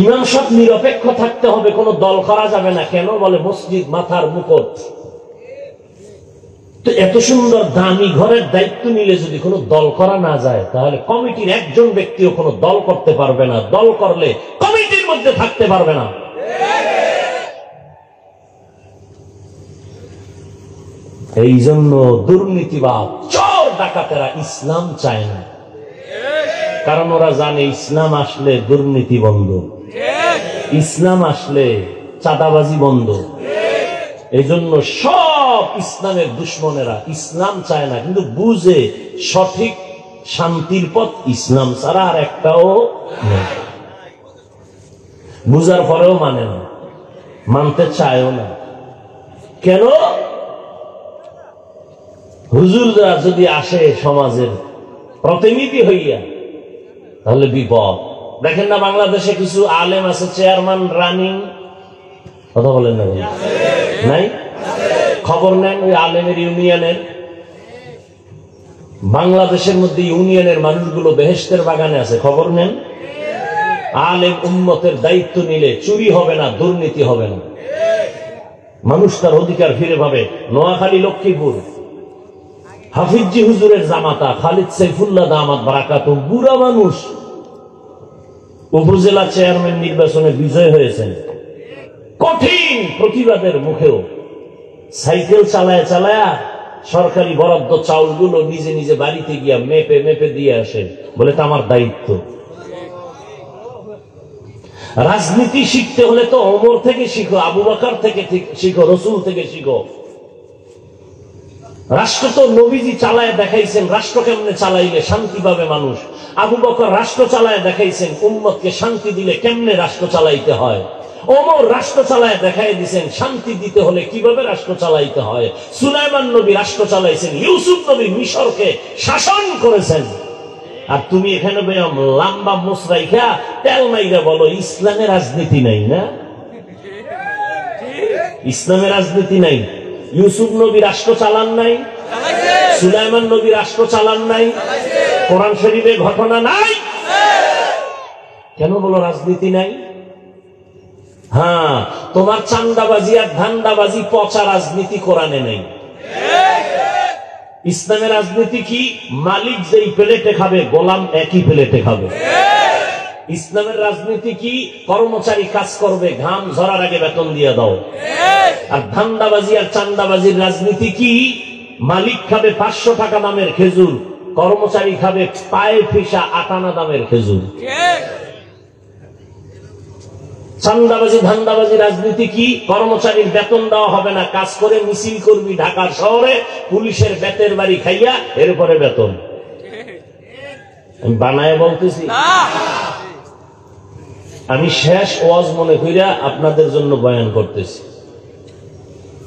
ইমাম সাহেব নিরপেক্ষ থাকতে হবে, কোনো দল করা যাবে না। কেন? বলে মসজিদ মাথার মুকুট। তো এত সুন্দর দামি ঘরের দায়িত্ব নিলে যদি কোনো দল করা না যায়, তাহলে কমিটির একজন ব্যক্তিও কোনো দল করতে পারবে না। দল করলে কমিটির মধ্যে থাকতে পারবে না। এই জন্য দুর্নীতিবাদ, চোর ডাকাতেরা ইসলাম চায় না, কারণ ওরা জানে ইসলাম আসলে দুর্নীতি বন্ধ, ইসলাম আসলে চাঁদাবাজি বন্ধ। এই জন্য সব ইসলামের দুশ্মনেরা ইসলাম চায় না, কিন্তু বুঝে সঠিক শান্তির পথ ইসলাম ছাড়া আর একটাও নেই। বুঝার পরেও মানে না, মানতে চায়ও না। কেন? হুজুররা যদি আসে সমাজের প্রতিনিধি হইয়া, তাহলে বিপদ। দেখেন না বাংলাদেশে কিছু আলেম আছে চেয়ারম্যান রানিং, কথা বলেন না নাই? খবর নেন ওই আলেমের ইউনিয়নের। বাংলাদেশের মধ্যে ইউনিয়নের মানুষগুলো বেহেশতের বাগানে আছে, খবর নেন। আলেম উম্মতের দায়িত্ব নিলে চুরি হবে না, দুর্নীতি হবে না, মানুষ তার অধিকার ফিরে পাবে। নোয়াখালী লক্ষ্মীপুর হাফিজি হুজুরের জামাতা খালিদ সাইফুল্লাহ দামাত বারাকাতুহু, বুড়া মানুষ, উপজেলা চেয়ারম্যান নির্বাচনে বিজয় হয়েছেন। কঠিন প্রতিবাদের মুখেও সাইকেল চালায় চালায়া সরকারি বরাদ্দ চাউলগুলো নিজে নিজে বাড়িতে গিয়া মেপে মেপে দিয়ে আসে, বলে তো আমার দায়িত্ব। রাজনীতি শিখতে হলে তো ওমর থেকে শিখো, আবু বকর থেকে শিখো, রসুল থেকে শিখো। রাষ্ট্র তো নবীজি চালায় দেখাইছেন, রাষ্ট্র কেমনে চালাইলে শান্তি পাবে মানুষ। আবু বকর রাষ্ট্র চালায় দেখাইছেন উম্মতকে শান্তি দিলে কেমনে রাষ্ট্র চালাইতে হয়। ওমর রাষ্ট্র চালায় দেখাই দিয়েছেন শান্তি দিতে হলে কিভাবে রাষ্ট্র চালাইতে হয়। সুলাইমান নবী রাষ্ট্র চালাইছেন, ইউসুফ নবী মিশরকে শাসন করেছেন। আর তুমি এখানে লম্বা মুসরাইখা তেল মাইরা বলো ইসলামের রাজনীতি নাই। না, ইসলামের রাজনীতি নাই। ইউসুফ নবী রাষ্ট্র চালান নাই, সুলাইমান নবী রাষ্ট্র চালান নাই, কোরআন শরীফে ঘটনা নাই। কেন বলো রাজনীতি নাই? হ্যাঁ, তোমার চান্দাবাজি আর ধান্দাবাজি পচা রাজনীতি কোরআনে নেই। ইসলামের রাজনীতি কি? মালিক যেই প্লেটে খাবে গোলাম একই প্লেটে খাবে। ইসলামের রাজনীতি কি? কর্মচারী কাজ করবে, ঘাম ঝরার আগে বেতন দিয়ে দাও। আর ধান্দাবাজি আর চান্দাবাজির রাজনীতি কি? মালিক খাবে 500 টাকা দামের খেজুর, কর্মচারী খাবে পায়ে ফিসা 58 দামের খেজুর। চান্দাবাজি ধান্দাবাজি রাজনীতি কি? কর্মচারীর বেতন দেওয়া হবে না, কাজ করে মিছিল করবি ঢাকার শহরে, পুলিশের বেতের বাড়ি খাইয়া এরপরে বেতন। আমি বানায় বলতেছি, আমি শেষ ওয়াজ মনে কইরা আপনাদের জন্য বয়ান করতেছি,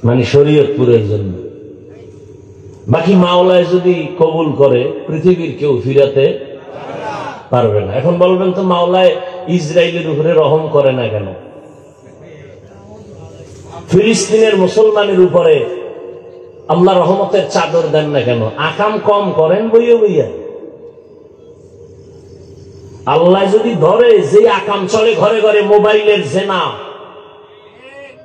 মানে শরীয়তপুরের জন্য। বাকি মাওলায় যদি কবুল করে পৃথিবীর কেউ ফিরাতে পারবে না। এখন বলবেন তো মাওলায় ইসরায়েলের উপরে রহম করে না কেন? ফিলিস্তিনের মুসলমানের উপরে আল্লাহ রহমতের চাদর দেন না কেন? আকাম কম করেন বইয়া বইয়া। আল্লাহ যদি ধরে যে আকাম চলে ঘরে ঘরে, মোবাইলের জেনা,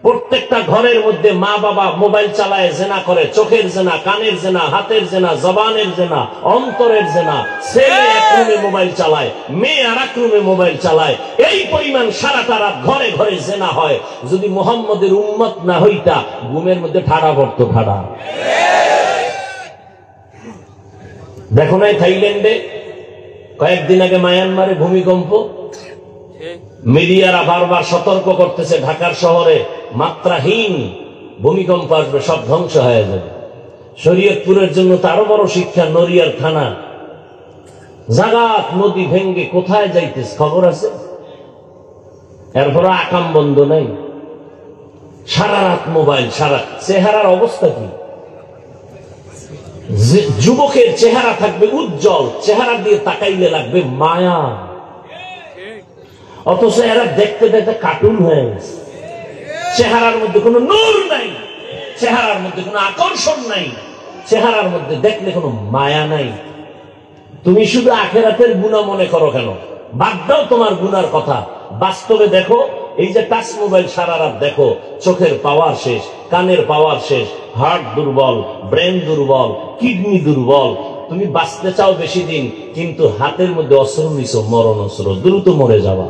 প্রত্যেকটা ঘরের মধ্যে মা বাবা মোবাইল চালায় জেনা করে, চোখের জেনা, কানের জেনা, হাতের জেনা, জবানের জেনা, অন্তরের জেনা। ছেলে এক রুমে মোবাইল চালায়, মেয়ে আর এক রুমে মোবাইল চালায়, এই পরিমাণ সারাটা রাত ঘরে ঘরে জেনা হয়। যদি মুহাম্মদের উম্মত না হইতা, ঘুমের মধ্যে ঠাড়া পড়তো, ঠাড়া। দেখো নাই থাইল্যান্ডে কয়েকদিন আগে মায়ানমারে ভূমিকম্প, মিডিয়ারা বারবার সতর্ক করতেছে ঢাকার শহরে মাত্রাহীন ভূমিকম্প আসবে, সব ধ্বংস হয়ে যাবে। শরীয়তপুরের জন্য তো আরো বড় শিক্ষা, নড়িয়ার থানা জাগাত নদী ভেঙ্গে কোথায় যাইতেছে খবর আছে, এরপর আকাম বন্ধ নাই, সারা রাত মোবাইল, সারা। চেহারার অবস্থা কি? যুবকের চেহারা থাকবে উজ্জ্বল, চেহারা দিয়ে তাকাইলে লাগবে মায়া, অথচ এরা দেখতে দেখতে কার্টুন হয়ে গেছে। চেহারার মধ্যে কোনো নূর নাই, চেহারার মধ্যে কোনো আকর্ষণ নাই, চেহারার মধ্যে দেখলে কোনো মায়া নাই। তুমি শুধু আখেরাতের গুনাহ মনে করো কেন? বাদ দাও তোমার গুনার কথা, বাস্তবে দেখো এই যে টাচ মোবাইল সারা রাত দেখো, চোখের পাওয়ার শেষ, কানের পাওয়ার শেষ, হার্ট দুর্বল, ব্রেন দুর্বল, কিডনি দুর্বল। তুমি বাঁচতে চাও বেশি দিন, কিন্তু হাতের মধ্যে অস্ত্র নিছো, মরণ অস্ত্র, দ্রুত মরে যাওয়া।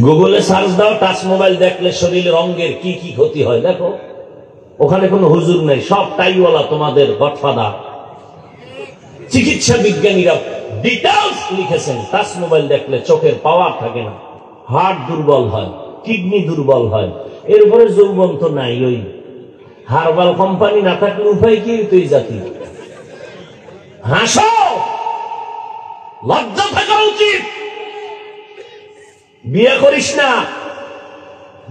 গুগলে সার্চ দাও, টাচ মোবাইল দেখলে শরীরের অঙ্গের কি কি ক্ষতি হয় দেখো। ওখানে কোনো হুজুর নেই, সব টাইওয়ালা তোমাদের গডফাদার। চিকিৎসা বিজ্ঞানীরা ডিটেইলস লিখেছেন, টাচ মোবাইল দেখলে চোখের পাওয়ার থাকে না, হার্ট দুর্বল হয়, কিডনি দুর্বল হয়। এর উপরে যৌবন তো নাই। ওই হার্বাল কোম্পানি না থাকলে উপায় কি তুই জাতি? হাসো, লজ্জা থাকা উচিত। বিয়ে করিস না,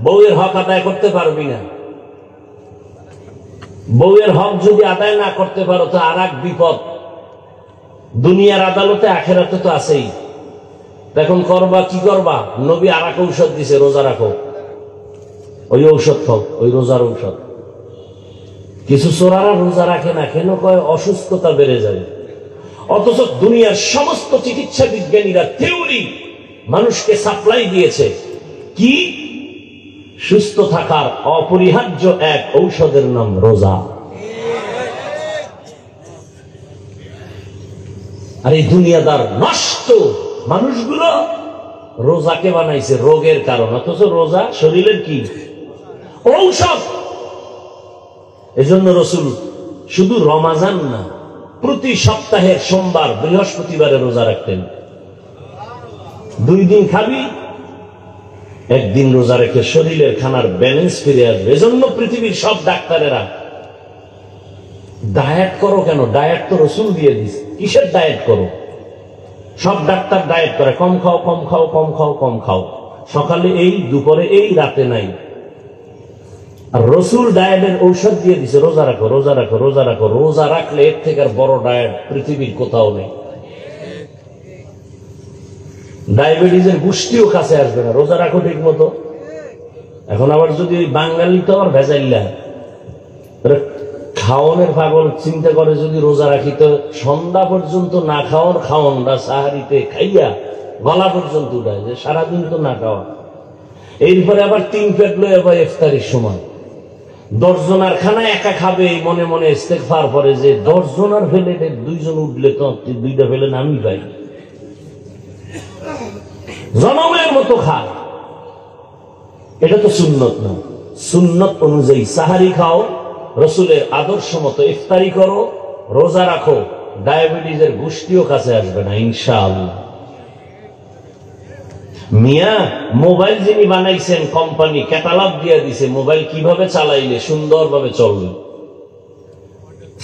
বউয়ের হক আদায় করতে পারবি না। বউয়ের হক যদি আদায় না করতে পারো তো আর এক বিপদ, দুনিয়ার আদালতে আখেরাতে তো আছেই। এখন করবা কি করবা? নবী আর এক ঔষধ দিছে, রোজা রাখো। ওই ঔষধ খাও, ওই রোজার ঔষধ। কিছু চোরারা রোজা রাখে না কেন? কয় অসুস্থতা বেড়ে যায়। অথচ দুনিয়ার সমস্ত চিকিৎসা বিজ্ঞানীরা থিওরি মানুষকে সাপ্লাই দিয়েছে কি? সুস্থ থাকার অপরিহার্য এক ঔষধের নাম রোজা। আর এই দুনিয়াদার নষ্ট মানুষগুলো রোজাকে বানাইছে রোগের কারণ, অথচ রোজা শরীরের কি? ঔষধ। এজন্য রাসূল শুধু রমাজান না, প্রতি সপ্তাহের সোমবার বৃহস্পতিবারে রোজা রাখতেন। 2 দিন খাবি, একদিন রোজা রেখে শরীরের খানার ব্যালেন্স ফিরে আসবে। এজন্য পৃথিবীর সব ডাক্তারেরা ডায়েট করো কেন? ডায়েট তো রাসূল দিয়ে দিয়েছে। কিসের ডায়েট করো? সব ডাক্তার ডায়েট করে, কম খাও, কম খাও, কম খাও, কম খাও, সকালে এই, দুপুরে এই, রাতে নাই। আর রাসূল ডায়েটের ঔষধ দিয়ে দিছে, রোজা রাখো, রোজা রাখো, রোজা রাখো। রোজা রাখলে এর থেকে আর বড় ডায়েট পৃথিবীর কোথাও নেই। ডায়াবেটিসের গোষ্ঠীও কাছে আসবে না, রোজা রাখো ঠিক মতো। এখন আবার যদি বাঙালি তো আবার ভেজাইলা খাওয়ানোর পাগল চিন্তা করে, যদি রোজা রাখি তো সন্ধ্যা পর্যন্ত না খাওয়ার খাওয়ানটা সাহারিতে খাইয়া গলা পর্যন্ত উঠায়, যে সারাদিন তো না খাওয়া। এরপরে আবার 3 পেট লয়ে আবার ইফতারির সময় 10 জনার খানা একা খাবে, মনে মনে ইস্তেগফার করে যে 10 জনার ফেলে 2 জন উঠলে তো 2টা ফেলে আমি পাই। জনমের মতো খায়, এটা তো সুন্নত না। সুন্নত অনুযায়ী সাহারি খাও, রাসূলের আদর্শ মতো ইফতারি করো, রোজা রাখো, ডায়াবেটিসের গোষ্ঠীও কাছে আসবে না ইনশাআল্লাহ। মিয়া মোবাইল যিনি বানাইছেন, কোম্পানি ক্যাটালগ দিয়ে দিছে মোবাইল কিভাবে চালাইলে সুন্দরভাবে চলবে।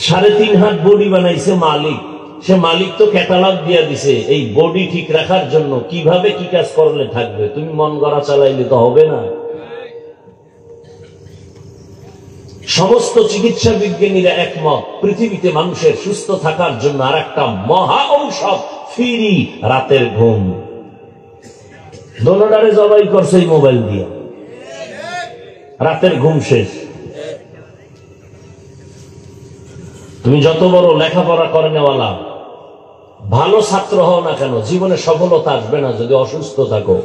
3.5 হাত বডি বানাইছে মালিক, সে মালিক তো ক্যাটালগ দিয়ে দিছে এই বডি ঠিক রাখার জন্য কিভাবে কি কাজ করলে থাকবে। তুমি মন গড়া চালাইলে তো হবে না। সমস্ত চিকিৎসা বিজ্ঞানীরা একমত, পৃথিবীতে মানুষের সুস্থ থাকার জন্য আর একটা মহা ঔষধ ফ্রি, রাতের ঘুম। দোনোটারে জবাই করছে এই মোবাইল দিয়ে, রাতের ঘুম শেষ। তুমি যত বড় লেখাপড়া করে নেওয়ালা, ভালো ছাত্র হও না কেন, জীবনে সফলতা আসবে না যদি অসুস্থ থাকো।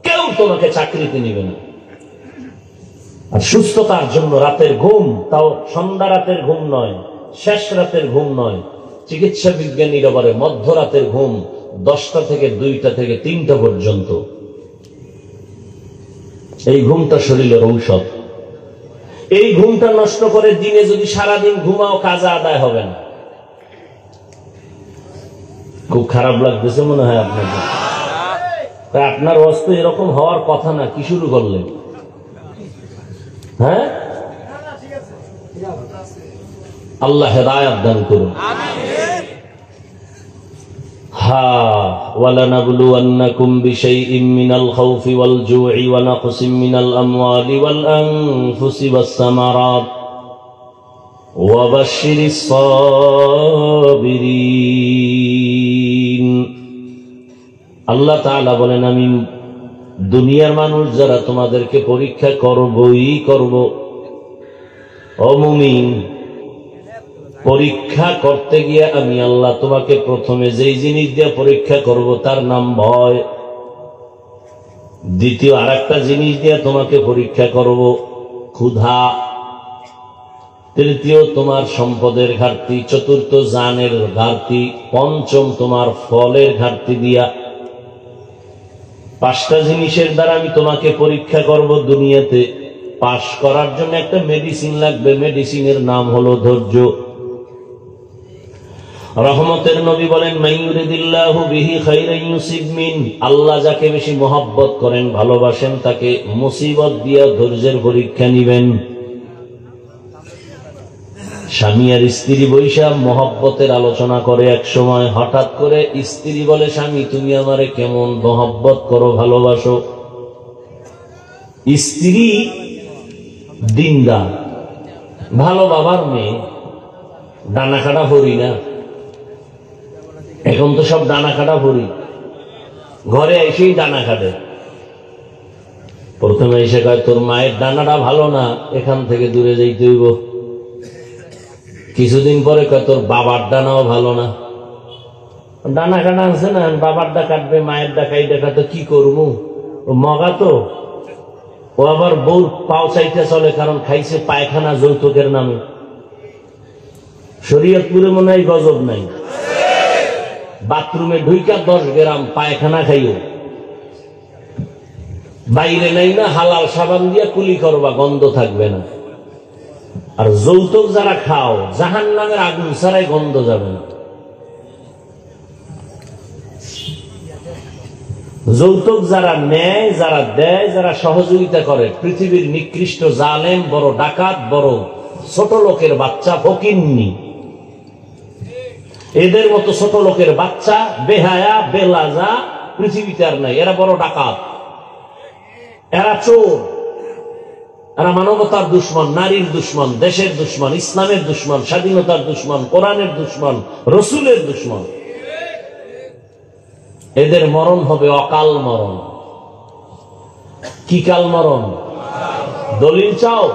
কেউ তোমাকে চাকরিতে নিবে না। আর সুস্থতার জন্য রাতের ঘুম, তাও সন্ধ্যা রাতের ঘুম নয়, শেষ রাতের ঘুম নয়। চিকিৎসা বিজ্ঞানীরা বলে মধ্যরাতের ঘুম, 10টা থেকে 2টা থেকে 3টা পর্যন্ত। এই ঘুমটা শরীরের ঔষধ। এই ঘুমটা নষ্ট করে দিনে যদি সারাদিন ঘুমাও, কাজা আদায় হবে না। খুব খারাপ লাগতেছে মনে হয় আপনাকে। আপনার অবস্থা এরকম হওয়ার কথা না, কি শুরু করলেন? হ্যাঁ, আল্লাহ হেদায়েত দান করুন। وَلَنَبْلُوَنَّكُمْ بِشَيْءٍ مِّنَ الْخَوْفِ وَالْجُوعِ وَنَقْصٍ مِّنَ الْأَمْوَالِ وَالْأَنفُسِ وَالثَّمَرَاتِ وَبَشِّرِ الصَّابِرِينَ। আল্লাহ তাআলা বলেন, আমি দুনিয়ার মানুষ যারা তোমাদেরকে পরীক্ষা করবই করব। ও মুমিন, পরীক্ষা করতে গিয়ে আমি আল্লাহ তোমাকে প্রথমে যেই জিনিস দিয়ে পরীক্ষা করব তার নাম ভয়, দ্বিতীয় আরেকটা জিনিস দিয়ে তোমাকে পরীক্ষা করব ক্ষুধা, তৃতীয় তোমার সম্পদের ঘাটতি, চতুর্থ জানের ঘাটতি, পঞ্চম তোমার ফলের ঘাটতি দিয়া। 5টা জিনিসের দ্বারা আমি তোমাকে পরীক্ষা করব দুনিয়াতে। পাশ করার জন্য একটা মেডিসিন লাগবে, মেডিসিনের নাম হলো ধৈর্য। রহমতের নবী বলেন, মাইয়ুরিদিল্লাহু বিহি খাইরান ইউসিব মিন, আল্লাহ যাকে বেশি মহব্বত করেন, ভালোবাসেন, তাকে মুসিবত দিয়া ধৈর্যের পরীক্ষা নিবেন। স্বামী আর স্ত্রী বৈশা মহব্বতের আলোচনা করে, এক সময় হঠাৎ করে স্ত্রী বলে, স্বামী তুমি আমারে কেমন মহব্বত করো, ভালোবাসো। স্ত্রী দিনদার, ভালো বাবার মেয়ে, ডানা কাটা ভরি না, এখন তো সব ডানা কাটা ভরি, ঘরে এসেই ডানা কাটে। প্রথমে এসে কয়, তোর মায়ের ডানাটা ভালো না, এখান থেকে দূরে যাইতে হইব। কিছুদিন পরে কয়, তোর বাবার ডানাও ভালো না। ডানা কাটা আছে না, বাবার ডা কাটবে, মায়ের ডা কাই দেখা, তো কি করবো, ও মগা তো। ও আবার বউর পাও চাইতে চলে, কারণ খাইছে পায়খানা যৌতুকের নামে। শরীয়তপুরে মনে হয় গজব নাই, বাথরুমে ঢুইকা 10 গ্রাম পায়খানা খাইও, বাইরে নাই না হালাল সাবান দিয়া কুলি করবা, গন্ধ থাকবে না। আর যৌতুক যারা খাও, জাহান্নামের আগুন ছাড়াই গন্ধ যাবে না। যৌতুক যারা নেয়, যারা দেয়, যারা সহযোগিতা করে, পৃথিবীর নিকৃষ্ট জালেম, বড় ডাকাত, বড় ছোট লোকের বাচ্চা, ফকিন্নি। এদের মতো ছোট লোকের বাচ্চা, বেহায়া বেলাজা পৃথিবীতে আর নাই। এরা বড় ডাকাত, এরা চোর, এরা মানবতার দুশ্মন, নারীর দুশ্মন, দেশের দুশ্মন, ইসলামের দুশ্মন, স্বাধীনতার দুশ্মন, কোরআনের দুশ্মন, রসুলের দুশ্মন। এদের মরণ হবে অকাল মরণ। কি কাল মরণ? দলিল চাও?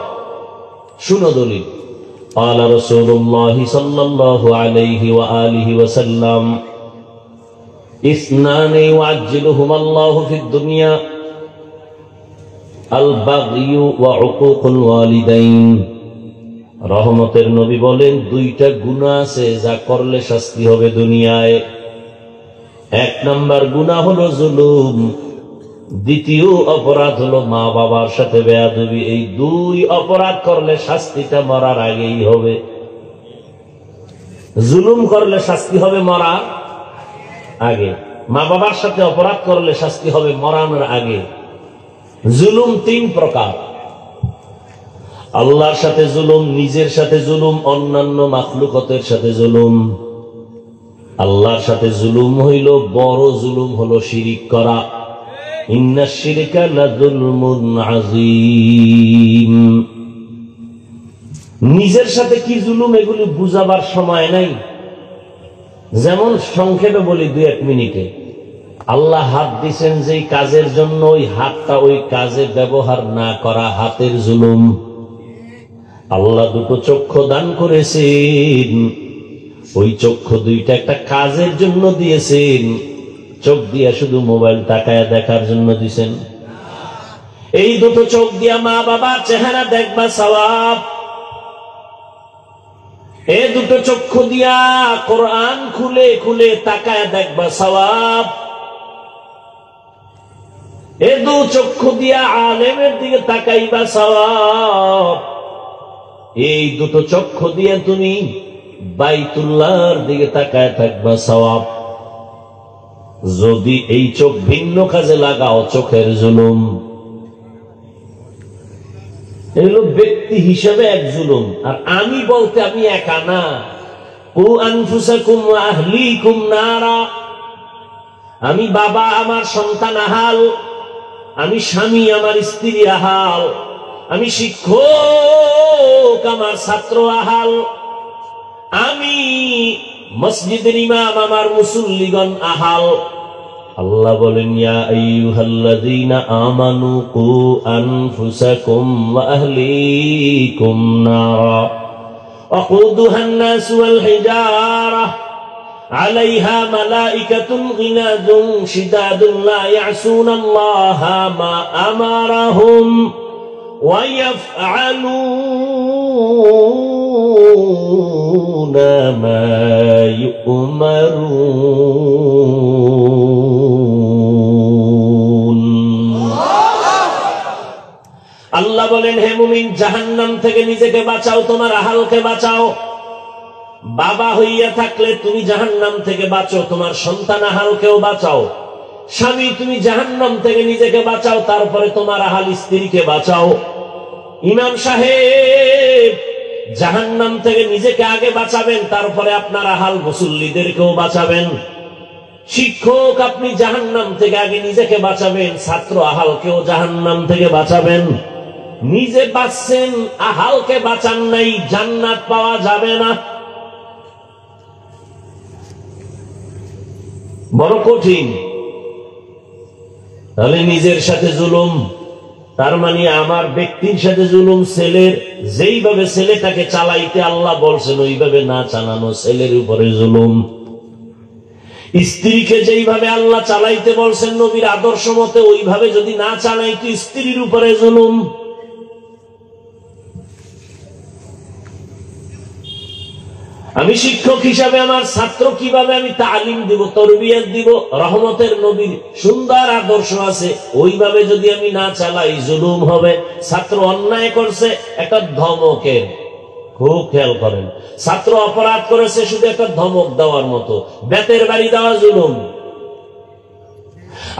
শুনো দলিল। قال رسول الله صلى الله عليه وآله وسلم اثنان يعجلهما الله في الدنيا البغي وعقوق الوالدين। রহমতের নবী বলেন, 2টা গুনাহ আছে যা করলে শাস্তি হবে দুনিয়ায়। 1 নাম্বার গুনাহ হলো জুলুম, দ্বিতীয় অপরাধ হলো মা বাবার সাথে বেয়াদবি। এই 2 অপরাধ করলে শাস্তিটা মরার আগেই হবে। জুলুম করলে শাস্তি হবে মরার আগে, মা বাবার সাথে অপরাধ করলে শাস্তি হবে মরানোর আগে। জুলুম 3 প্রকার: আল্লাহর সাথে জুলুম, নিজের সাথে জুলুম, অন্যান্য মাখলুকতের সাথে জুলুম। আল্লাহর সাথে জুলুম হইল বড় জুলুম, হলো শিরিক করা। ইন্নাশ শিরকা লাযুলমুন আযীম। নিজের সাথে কি জুলুম, এগুলি বুঝাবার সময় নাই। যেমন সংক্ষেপে বলি 2-1 মিনিটে, আল্লাহ হাত দিয়েছেন যেই কাজের জন্য, ওই হাতটা ওই কাজে ব্যবহার না করা হাতের জুলুম। আল্লাহ 2টো চক্ষু দান করেছেন, ওই চক্ষু 2টা একটা কাজের জন্য দিয়েছেন। চোখ দিয়া শুধু মোবাইল তাকায় দেখার জন্য দিয়েছেন? এই 2টো চোখ দিয়া মা বাবার চেহারা দেখবা সওয়াব। এই 2টো চক্ষু দিয়া কোরআন খুলে খুলে তাকায় দেখবা সওয়াব। এই 2 চক্ষু দিয়া আলেমের দিকে তাকাইবা সওয়াব। এই 2টো চক্ষু দিয়ে তুমি বাইতুল্লাহর দিকে তাকায় থাকবা সওয়াব। যদি এই চোখ ভিন্ন কাজে লাগাও, চোখের জুলুম। এগুলো ব্যক্তি হিসেবে এক জুলুম। আর আমি বলতে আমি একা না। কু আনফুসাকুম ওয়া আহলিকুম নারা। আমি বাবা, আমার সন্তান আহাল। আমি স্বামী, আমার স্ত্রী আহাল। আমি শিক্ষক, আমার ছাত্র আহাল। আমি মসজিদের ইমাম, আমার মুসল্লিগণ আহাল। আল্লাহ বলেন, ইয়া আইয়ুহাল্লাযীনা আমানু কু আনফুসাকুম ওয়া আহলিকুম নারা। ও وقودها الناس والحجارة عليها ملائكة غلاظ شداد لا يعصون الله ما أمرهم ويفعلون ما يؤمرون আল্লাহ বলেন, হে মুমিন, জাহান্নাম থেকে নিজেকে বাঁচাও, তোমার আহালকে বাঁচাও। বাবা হইয়া থাকলে তুমি জাহান্নাম থেকে বাঁচো, তোমার সন্তান আহালকেও বাঁচাও। স্বামী, তুমি জাহান্নাম থেকে নিজেকে বাঁচাও, তারপরে তোমার আহাল স্ত্রীকে বাঁচাও। ইমাম সাহেব, জাহান্নাম থেকে নিজেকে আগে বাঁচাবেন, তারপরে আপনার আহাল মুসল্লিদেরকেও বাঁচাবেন। শিক্ষক, আপনি জাহান্নাম থেকে আগে নিজেকে বাঁচাবেন, ছাত্র আহালকেও জাহান্নাম থেকে বাঁচাবেন। নিজে বাঁচছেন, আহালকে বাঁচান নাই, জান্নাত পাওয়া যাবে না। বড় কঠিন। তাহলে নিজের সাথে জুলুম, তার মানে আমার ব্যক্তির সাথে জুলুম। ছেলের যেইভাবে ছেলেটাকে চালাইতে আল্লাহ বলছেন ওইভাবে না চালানো, ছেলের উপরে জুলুম। স্ত্রীকে যেইভাবে আল্লাহ চালাইতে বলছেন নবীর আদর্শ মতে ওইভাবে যদি না চালাইতো স্ত্রীর উপরে জুলুম। আমি শিক্ষক হিসাবে আমার ছাত্র কিভাবে আমি তালিম দিব, তরবিয়ত দিব, রহমতের নবীর সুন্দর আদর্শ আছে, ওইভাবে যদি আমি না চালাই জুলুম হবে। ছাত্র অন্যায় করছে, একটা ধমকের, খুব খেয়াল করেন, ছাত্র অপরাধ করেছে শুধু একটা ধমক দেওয়ার মতো, বেতের বাড়ি দেওয়া জুলুম।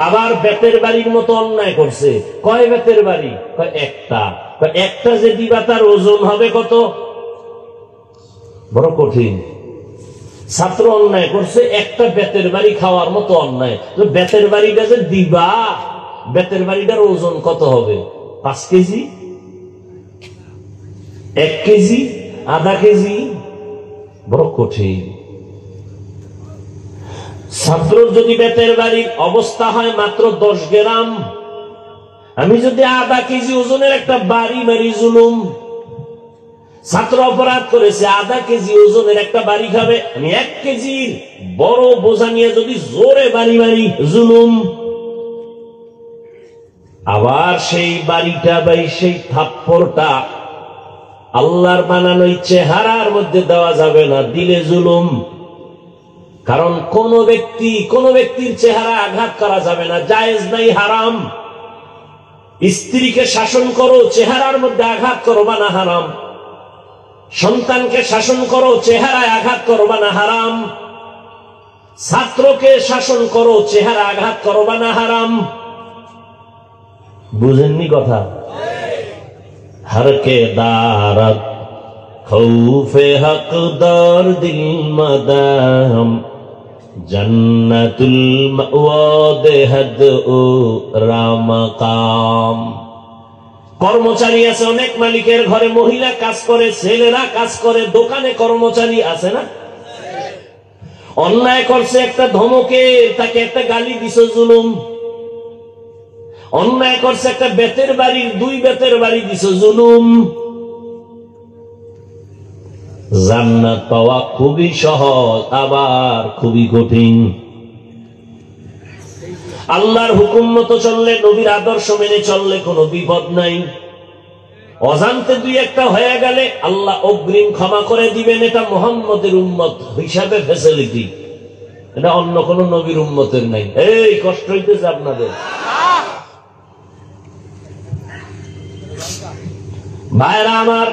আবার বেতের বাড়ির মতো অন্যায় করছে, কয় বেতের বাড়ি? একটা। একটা যে দিবা তার ওজন হবে কত? বড় কঠিন। ছাত্র অন্যায় করছে, একটা বেতের বাড়ি খাওয়ার মতো অন্যায়। বেতের বাড়িটা যে দিবা, বেতের বাড়িটার ওজন কত হবে? 5 কেজি, 1 কেজি, আধা কেজি? বড় কঠিন। ছাত্রর যদি বেতের বাড়ির অবস্থা হয় মাত্র 10 গ্রাম, আমি যদি আধা কেজি ওজনের একটা বাড়ি মারি জুলুম। ছাত্র অপরাধ করেছে, আধা কেজি ওজনের একটা বাড়ি খাবে, আমি 1 কেজির বড় বোঝা নিয়ে যদি জোরে বাড়ি মারি জুলুম। আবার সেই বাড়িটা বা সেই থাপ্পড়টা আল্লাহর বানানো চেহারার মধ্যে দেওয়া যাবে না, দিলে জুলুম। কারণ কোন ব্যক্তির চেহারা আঘাত করা যাবে না, জায়েজ নাই, হারাম। স্ত্রীকে শাসন করো, চেহারার মধ্যে আঘাত করবা না, হারাম। সন্তানকে শাসন করো, চেহারায় আঘাত করবা না, হারাম। ছাত্রকে শাসন করো, চেহারা আঘাত করবা না, হারাম। বুঝেননি কথা? হরকে দারত খৌফে হকদার দিল মদাম জন্নতুল মাওয়াদ হদ ও রামকাম। কর্মচারী আছে অনেক মালিকের ঘরে, মহিলা কাজ করে, ছেলেরা কাজ করে, দোকানে কর্মচারী আছে না? অন্যায় করছে একটা ধমকে, তাকে একটা গালি দিছ জুলুম। অন্যায় করছে একটা বেতের বাড়ির 2 বেতের বাড়ি দিছ জুলুম। জান্নাত পাওয়া খুবই সহজ, আবার খুবই কঠিন। আল্লাহর হুকুম মতো চললে, নবীর আদর্শ মেনে চললে কোনো বিপদ নাই। অজান্তে 2-1টা হয়ে গেলে আল্লাহ অগ্রিম ক্ষমা করে দিবেন। এটা মুহাম্মদের উম্মত হিসাবে ফ্যাসিলিটি, এটা অন্য কোন নবীর উম্মতের নাই। এই কষ্ট হইতেছে আপনাদের? ভাইরা আমার,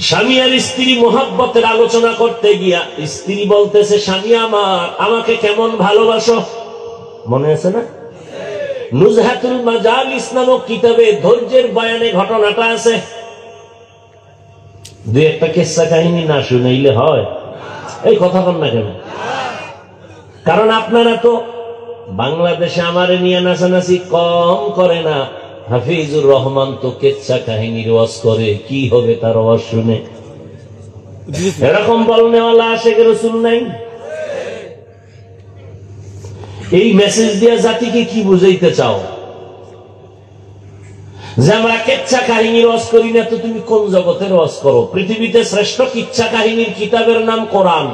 স্বামী আর স্ত্রী মোহাব্বতের আলোচনা করতে গিয়া স্ত্রী বলতেছে, স্বামী আমার, আমাকে কেমন ভালোবাসো? মনে আছে না? নুজহাতুল মাজালিস নামক কিতাবে ধৈর্যের বয়ানে ঘটনাটা আছে। 2-1টা কিসসা কাহিনী না শুনাইলে হয়? এই কথা বল না কেন? কারণ আপনারা তো বাংলাদেশে আমারে নিয়ে নাচানাচি কম করে না। হাফিজুর রহমান তো কিসসা কাহিনীর ওয়াজ করে, কি হবে তার ওয়াজ শুনে? এরকম বলনেওয়ালা আশিক রাসূল নাই? এই মেসেজ দিয়া জাতিকে কি বুঝাইতে চাও? যে আমরা কিচ্ছা কাহিনীর ওয়াজ করি না, তো তুমি কোন জগতের ওয়াজ করো? পৃথিবীতে শ্রেষ্ঠ কিচ্ছা কাহিনীর কিতাবের নাম কোরআন।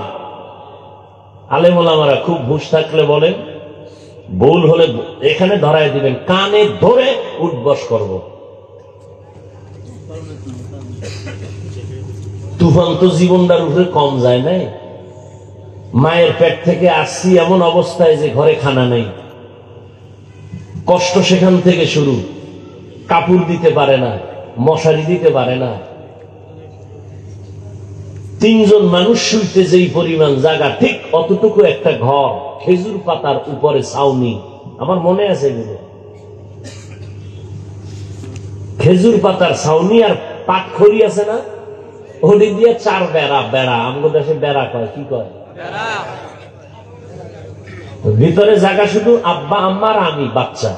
আলেম ওলামারা খুব হুঁশ থাকলে বলেন, ভুল হলে এখানে ধরায় দিবেন, কানে ধরে উঠবস করব। তুফান তো জীবনটার উপরে কম যায় নাই। মায়ের পেট থেকে আসছি এমন অবস্থায় যে ঘরে খানা নেই, কষ্ট সেখান থেকে শুরু। কাপড় দিতে পারে না, মশারি দিতে পারে না, তিনজন মানুষ শুইতে যেই পরিমাণ জায়গা, ঠিক অতটুকু একটা ঘর, খেজুর পাতার উপরে ছাউনি। আমার মনে আছে এগুলো, খেজুর পাতার ছাউনি আর পাটখড়ি আছে না, ওদিক দিয়ে চার বেড়া। বেড়া আমাদের দেশে বেড়া কয়, কি কয়? ভিতরে জায়গা শুধু আব্বা আম্মা আর আমি বাচ্চা।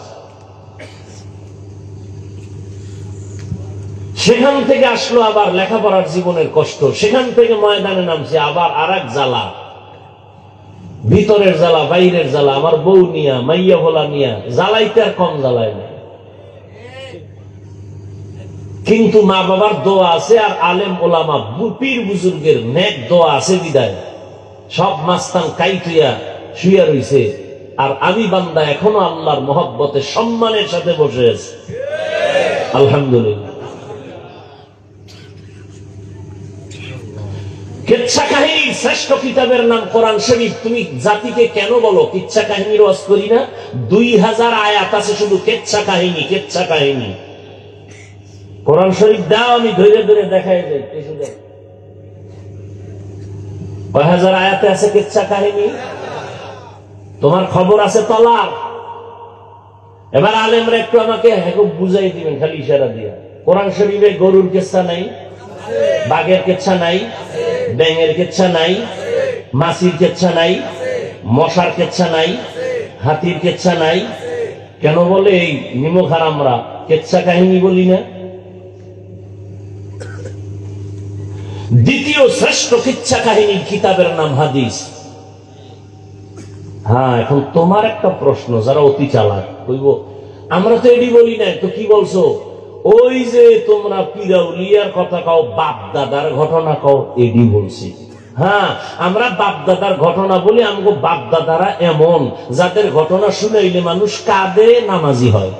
সেখান থেকে আসলো আবার লেখাপড়ার জীবনের কষ্ট, সেখান থেকে ময়দানে নামছে আবার আর এক জ্বালা, ভিতরের জ্বালা বাইরের জ্বালা। আমার বউ নিয়া, মাইয়া ভোলা নিয়া জ্বালাইতে আর কম জ্বালায় না, কিন্তু মা বাবার দোয়া আছে আর আলেম ওলামা পীর বুজুর্গের নেক দোয়া আছে বিদায় সব মাস্তান কাইতুয়া শুয়ে রইছে, আর আমি বান্দা এখনো আল্লাহর মহব্বতে সম্মানের সাথে বসে আছি, আলহামদুলিল্লাহ। কিচ্ছা কাহিনীর শ্রেষ্ঠ কিতাবের নাম কোরআন শরীফ। তুমি জাতিকে কেন বলো কিচ্ছা কাহিনীর ওয়াজ করি না? 2000 আয়াত আছে শুধু কিচ্ছা কাহিনী, কিচ্ছা কাহিনী। কোরআন শরীফ দাও, আমি ধরে ধরে দেখাই যাই। কয় হাজার আয়াতে আছে কিচ্ছা কাহিনী? তোমার খবর আছে তলার? এবার আলেমরা একটু আমাকে বুঝাই দিবেন, খালি ইশারা দিয়া। কোরআন শরীফে গরুর কিচ্ছা নাই, বাঘের কিচ্ছা নাই, ব্যাঙের কিচ্ছা নাই, মাছির কিচ্ছা নাই, মশার কিচ্ছা নাই, হাতির কিচ্ছা নাই। কেন বলে এই নিমক হারামরা কিচ্ছা কাহিনী বলি না? দ্বিতীয় শ্রেষ্ঠ কিচ্ছা কাহিনীর কিতাবের নাম হাদিস। হ্যাঁ, এখন তোমার একটা প্রশ্ন, যারা অতি চালাক কইব আমরা তো এডি বলি না, তো কি বলছো? ওই যে তোমরা পিরাউলিয়ার কথা কও, বাপ দাদার ঘটনা কও, এডি বলছি। হ্যাঁ, আমরা বাপ দাদার ঘটনা বলি। আমগো বাপ দাদারা এমন যাদের ঘটনা শুনাইলে মানুষ কাঁদে, নামাজি হয়।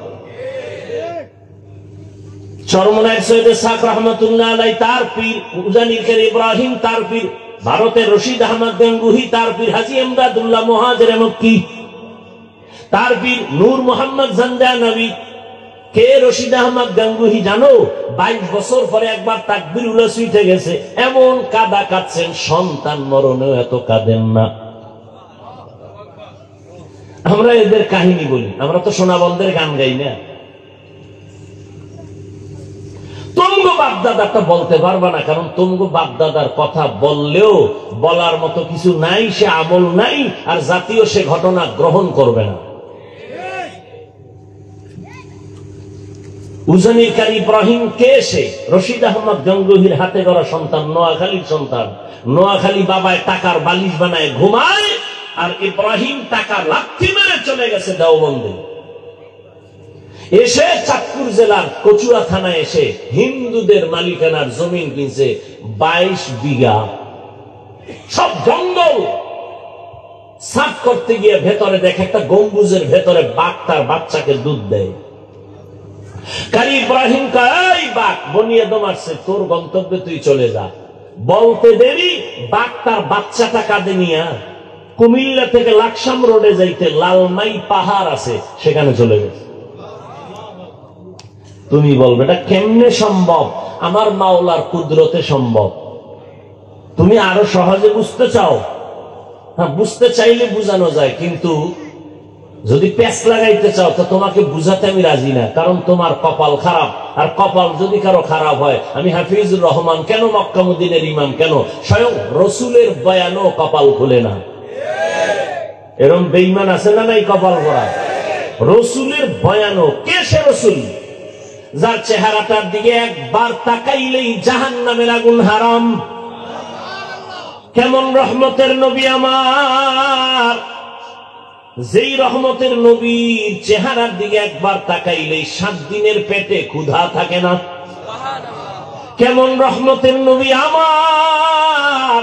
চরমনায়ের সৈয়দ ইসহাক রাহমাতুল্লাহ আলাইহি, তার পীর উজানির খান ইব্রাহিম, তার পীর ভারতের রশিদ আহমদ গাঙ্গুহি, তার পীর হাজী এমদাদুল্লাহ মুহাজির মক্কি, তার পীর নূর মোহাম্মদ জানদানবী। কে রশিদ আহমদ গাঙ্গুহি জানো? 22 বছর পরে একবার তাকবীর উলা ছুটে গেছে, এমন কাদা কাঁদছেন, সন্তান মরণেও এত কাঁদেন না। আমরা এদের কাহিনী বলি, আমরা তো সোনাবন্দের গান গাই না। তুমগো বাপদাদাটা বলতে পারবা না, কারণ তুমগো বাপদাদার কথা বললেও বলার মতো কিছু নাই, সে আমল নাই, আর জাতীয় সে ঘটনা গ্রহণ করবে না। উজানির কারি ইব্রাহিম কে? সে রশিদ আহমদ গাঙ্গুহির হাতে গড়া সন্তান, নোয়াখালীর সন্তান। নোয়াখালী বাবায় টাকার বালিশ বানায় ঘুমায়, আর ইব্রাহিম টাকার লাথি মেরে চলে গেছে দেওবন্দে। এসে চাঁদপুর জেলার কচুয়া থানায় এসে হিন্দুদের মালিকানার জমিন কিনছে 22 বিঘা, সব জঙ্গল। সাফ করতে গিয়ে ভেতরে দেখে একটা গম্বুজের ভেতরে বাঘ তার বাচ্চাকে দুধ দেয়। কারি ইব্রাহিম কয়, বাঘ বনিয়ে মারছে, তোর গন্তব্যে তুই চলে যা। বলতে দেরি, বাঘ তার বাচ্চাটা কাঁধে নিয়ে কুমিল্লা থেকে লাকসাম রোডে যাইতে লালমাই পাহাড় আছে, সেখানে চলে গেছে। তুমি বলবে এটা কেমনে সম্ভব? আমার মাওলার কুদরতে সম্ভব। তুমি আরো সহজে বুঝতে চাও? হ্যাঁ, বুঝতে চাইলে বুঝানো যায়, কিন্তু যদি পেঁচ লাগাইতে চাও তো তোমাকে বুঝাতে আমি রাজি না, কারণ তোমার কপাল খারাপ। আর কপাল যদি কারো খারাপ হয়, আমি হাফিজুর রহমান কেন, মক্কা মদিনার ইমাম কেন, স্বয়ং রসুলের বয়ানও কপাল খুলে না। এরকম বেঈমান আছে না নাই কপাল ভরা? রসুলের বয়ানও। কে সে রসুল? যার চেহারাটার দিকে একবার তাকাইলেই জাহান্নামের আগুন হারাম। কেমন রহমতের নবী আমার, যেই রহমতের নবীর চেহারার দিকে একবার তাকাইলেই 7 দিনের পেটে ক্ষুধা থাকে না। কেমন রহমতের নবী আমার,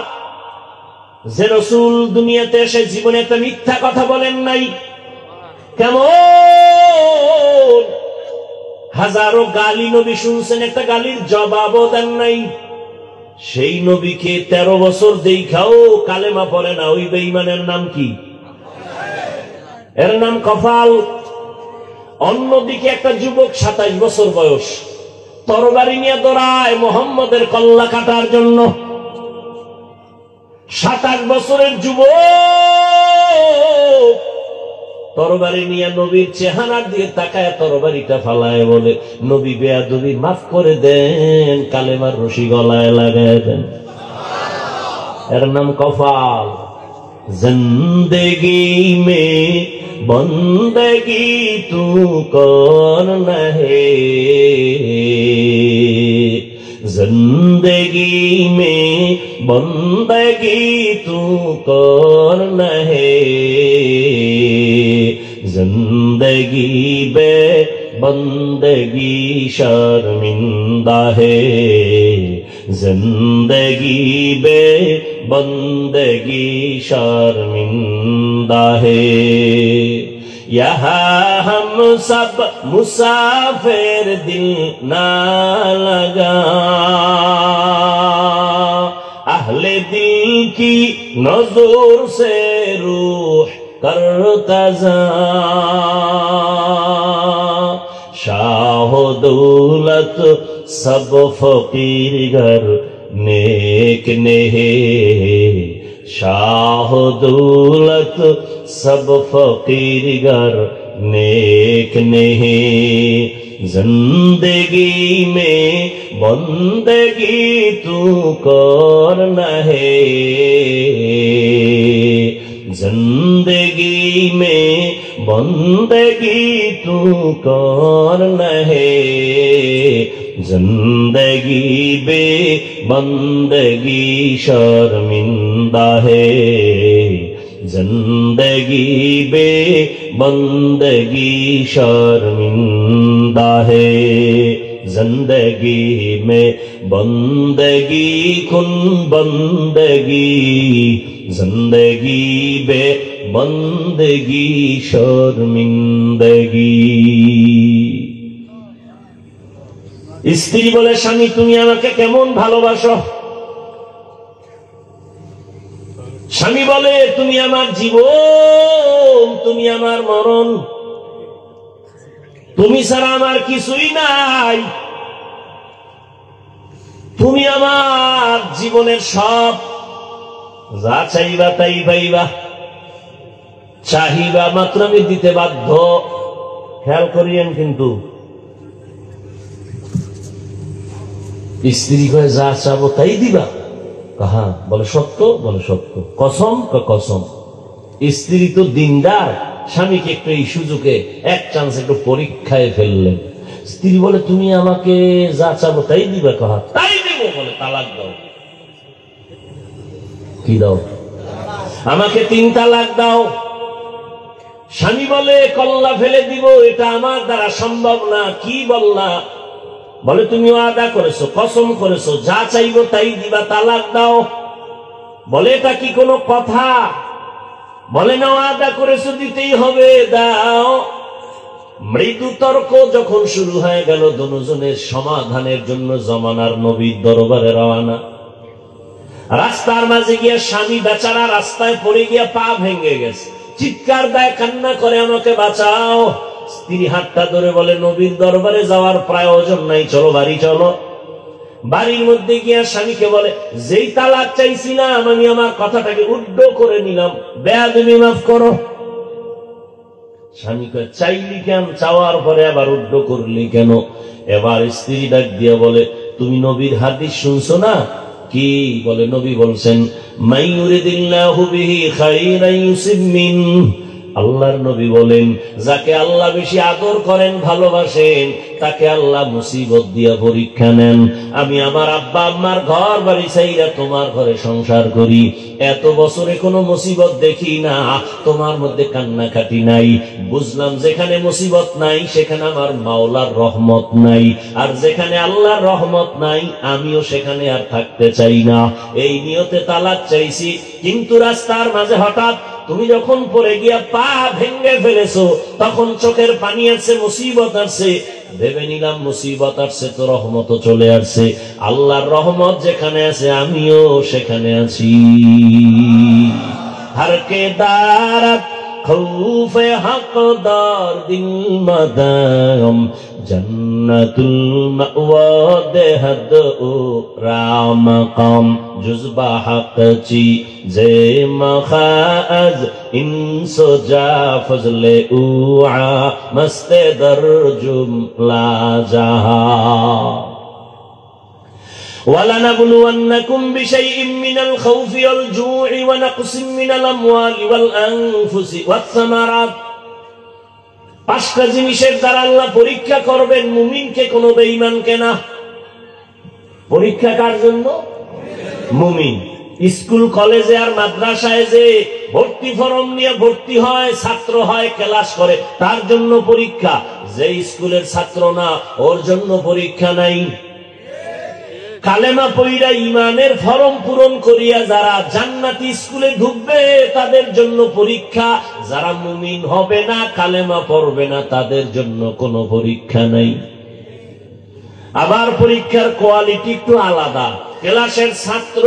যে রাসূল দুনিয়াতে এসে জীবনে একটা মিথ্যা কথা বলেন নাই। কেমন হাজারো গালি নবী শুনছেন, একটা গালির জবাবও দেন নাই। সেই নবীকে 13 বছর দেখাও কালেমা পড়ে না, ওই বেঈমানের নাম কি? এর নাম কফাল। অন্যদিকে একটা যুবক 27 বছর বয়স, তরবারি নিয়ে দৌড়ায় মোহাম্মদের কল্লা কাটার জন্য। 27 বছরের যুবক তরবারি নিয়ে নবীর চেহারার দিকে তাকায়, তরবারিটা ফালায়, বলে নবী বেয়াদবি মাফ করে দেন, কালেমার রশি গলায় লাগায় দেন। এর নাম কফাল। জিন্দেগি মে বন্দগি তু করনা হে, जिंदगी में बंदगी तू करना है, जिंदगी बे बंदगी शर्मिंदा है, जिंदगी बे बंदगी शर्मिंदा है। यहाँ हम सब मुसाफिर दिल ना लगा, अहले दिल की नजर से रूह करता जा, शाह दौलत सब फकीर घर नेक नेहे, शाह दौलत सब फकीर घर नेक नेहे, जिंदगी में बंदगी तू करना है, जिंदगी में बंदगी तू करना है, जिंदगी बे बंदगी शर्मिंदा है, जिंदगी बे बंदगी शर्मिंदा है, जिंदगी में बंदगी कुन बंदगी, जिंदगी बे बंदगी शर्मिंदगी। স্ত্রী বলে, স্বামী তুমি আমাকে কেমন ভালোবাসো? স্বামী বলে, তুমি আমার জীবন, তুমি আমার মরণ, তুমি ছাড়া আমার কিছুই নাই, তুমি আমার জীবনের সব, যা চাইবা তাই পাইবা, চাহিবা মাত্র আমি দিতে বাধ্য। খেয়াল করিয়েন কিন্তু, স্ত্রী কয়ে যা চাবো তাই দিবা? কাহা? বলে সত্য, বলে সত্য। কসম? কসম। স্ত্রী তো দিনদার, স্বামীকে একটু এই সুযোগে এক চান্স একটু পরীক্ষায় ফেললেন। স্ত্রী বলে, তুমি আমাকে যা চাবো তাই দিবা? কাহা? তাই দিব। বলে তালাক দাও। কি দাও? আমাকে 3 তালাক দাও। স্বামী বলে, কল্লা ফেলে দিব, এটা আমার দ্বারা সম্ভব না। কি বললা? বলে তুমি ওয়াদা করেছো, কসম করেছো, যা চাইবো তাই দিবা, তালাক দাও। বলে এটা কি কোনো কথা? বলে না, ওয়াদা করেছো দিতেই হবে, দাও। মৃদু তর্ক যখন শুরু হয়ে গেল, দুজনের সমাধানের জন্য জমানার নবীর দরবারে রওনা। রাস্তার মাঝে গিয়া স্বামী বেচারা রাস্তায় পড়ে গিয়া পা ভেঙে গেছে, চিৎকার দেয়, কান্না করে, আমাকে বাঁচাও। স্ত্রী হাতটা ধরে বলে, নবীর দরবারে যাওয়ার প্রয়োজন নাই, চলো বাড়ি চলো। বাড়ির মধ্যে গিয়া স্বামীকে বলে, যেই তালাক চাইছিলাম আমি আমার কথাটাকে উড্ড করে নিলাম, বেয়াদবি মাফ করো। স্বামী কয়, চাইলি কেন? চাওয়ার পরে আবার উড্ড করলি কেন? এবার স্ত্রী ডাক দিয়া বলে, তুমি নবীর হাদিস শুনছো না? কি? বলে নবী বলছেন, মাইয়ুরিদিল্লাহু বিহি খাইরান ইউসিব মিন, আল্লাহর নবী বলেন, যাকে আল্লাহ বেশি আদর করেন, ভালোবাসেন, তাকে আল্লাহ মুসিবত দিয়া পরীক্ষা নেন। আমি আমার আব্বা আম্মার ঘর বাড়ি চাইরা তোমার ঘরে সংসার করি, এত বছরে কোনো মুসিবত দেখি না, তোমার মধ্যে কান্নাকাটি নাই। বুঝলাম যেখানে মুসিবত নাই সেখানে আমার মাওলার রহমত নাই, আর যেখানে আল্লাহর রহমত নাই আমিও সেখানে আর থাকতে চাই না। এই নিয়তে তালাক চাইছি, কিন্তু রাস্তার মাঝে হঠাৎ তুমি যখন পড়ে গিয়া পা ভেঙে ফেলেছো, তখন চোখের পানি আসছে, মুসিবত আসছে, ভেবে নিলাম মুসিবত আসছে তো রহমত চলে আসছে। আল্লাহর রহমত যেখানে আছে আমিও সেখানে আছি। হরকে দারাত খৌফে হকদার দিল মাদাম জন্নতুল মাওয়া দেহদ ও রাম কাম জুজবা হকচি যে মখাজ ইনসোজা ফজলে উআ মস্তে দরজুম লাজাহা وَلَنَبْلُوَنَّكُمْ بِشَيْءٍ مِّنَ الْخَوْفِ وَالْجُوعِ وَنَقْصٍ مِّنَ الْأَمْوَالِ وَالْأَنفُسِ وَالثَّمَرَاتِ। পাঁচটা জিনিসের দ্বারা আল্লাহ পরীক্ষা করবেন মুমিনকে, কোন বেঈমানকে না। পরীক্ষা কার জন্য? মুমিন। স্কুল কলেজে আর মাদ্রাসায় যে ভর্তি ফরম নিয়ে ভর্তি হয়, ছাত্র হয়, ক্লাস করে, তার জন্য পরীক্ষা। যে স্কুলের ছাত্র না, ওর জন্য পরীক্ষা নাই। কালেমা পড়িয়া ইমানের ফরম পূরণ করিয়া যারা জান্নাতি স্কুলে ঢুকবে তাদের জন্য পরীক্ষা। যারা মুমিন হবে না, কালেমা পড়বে না, তাদের জন্য কোনো পরীক্ষা নাই। আবার পরীক্ষার কোয়ালিটি একটু আলাদা। ক্লাসের ছাত্র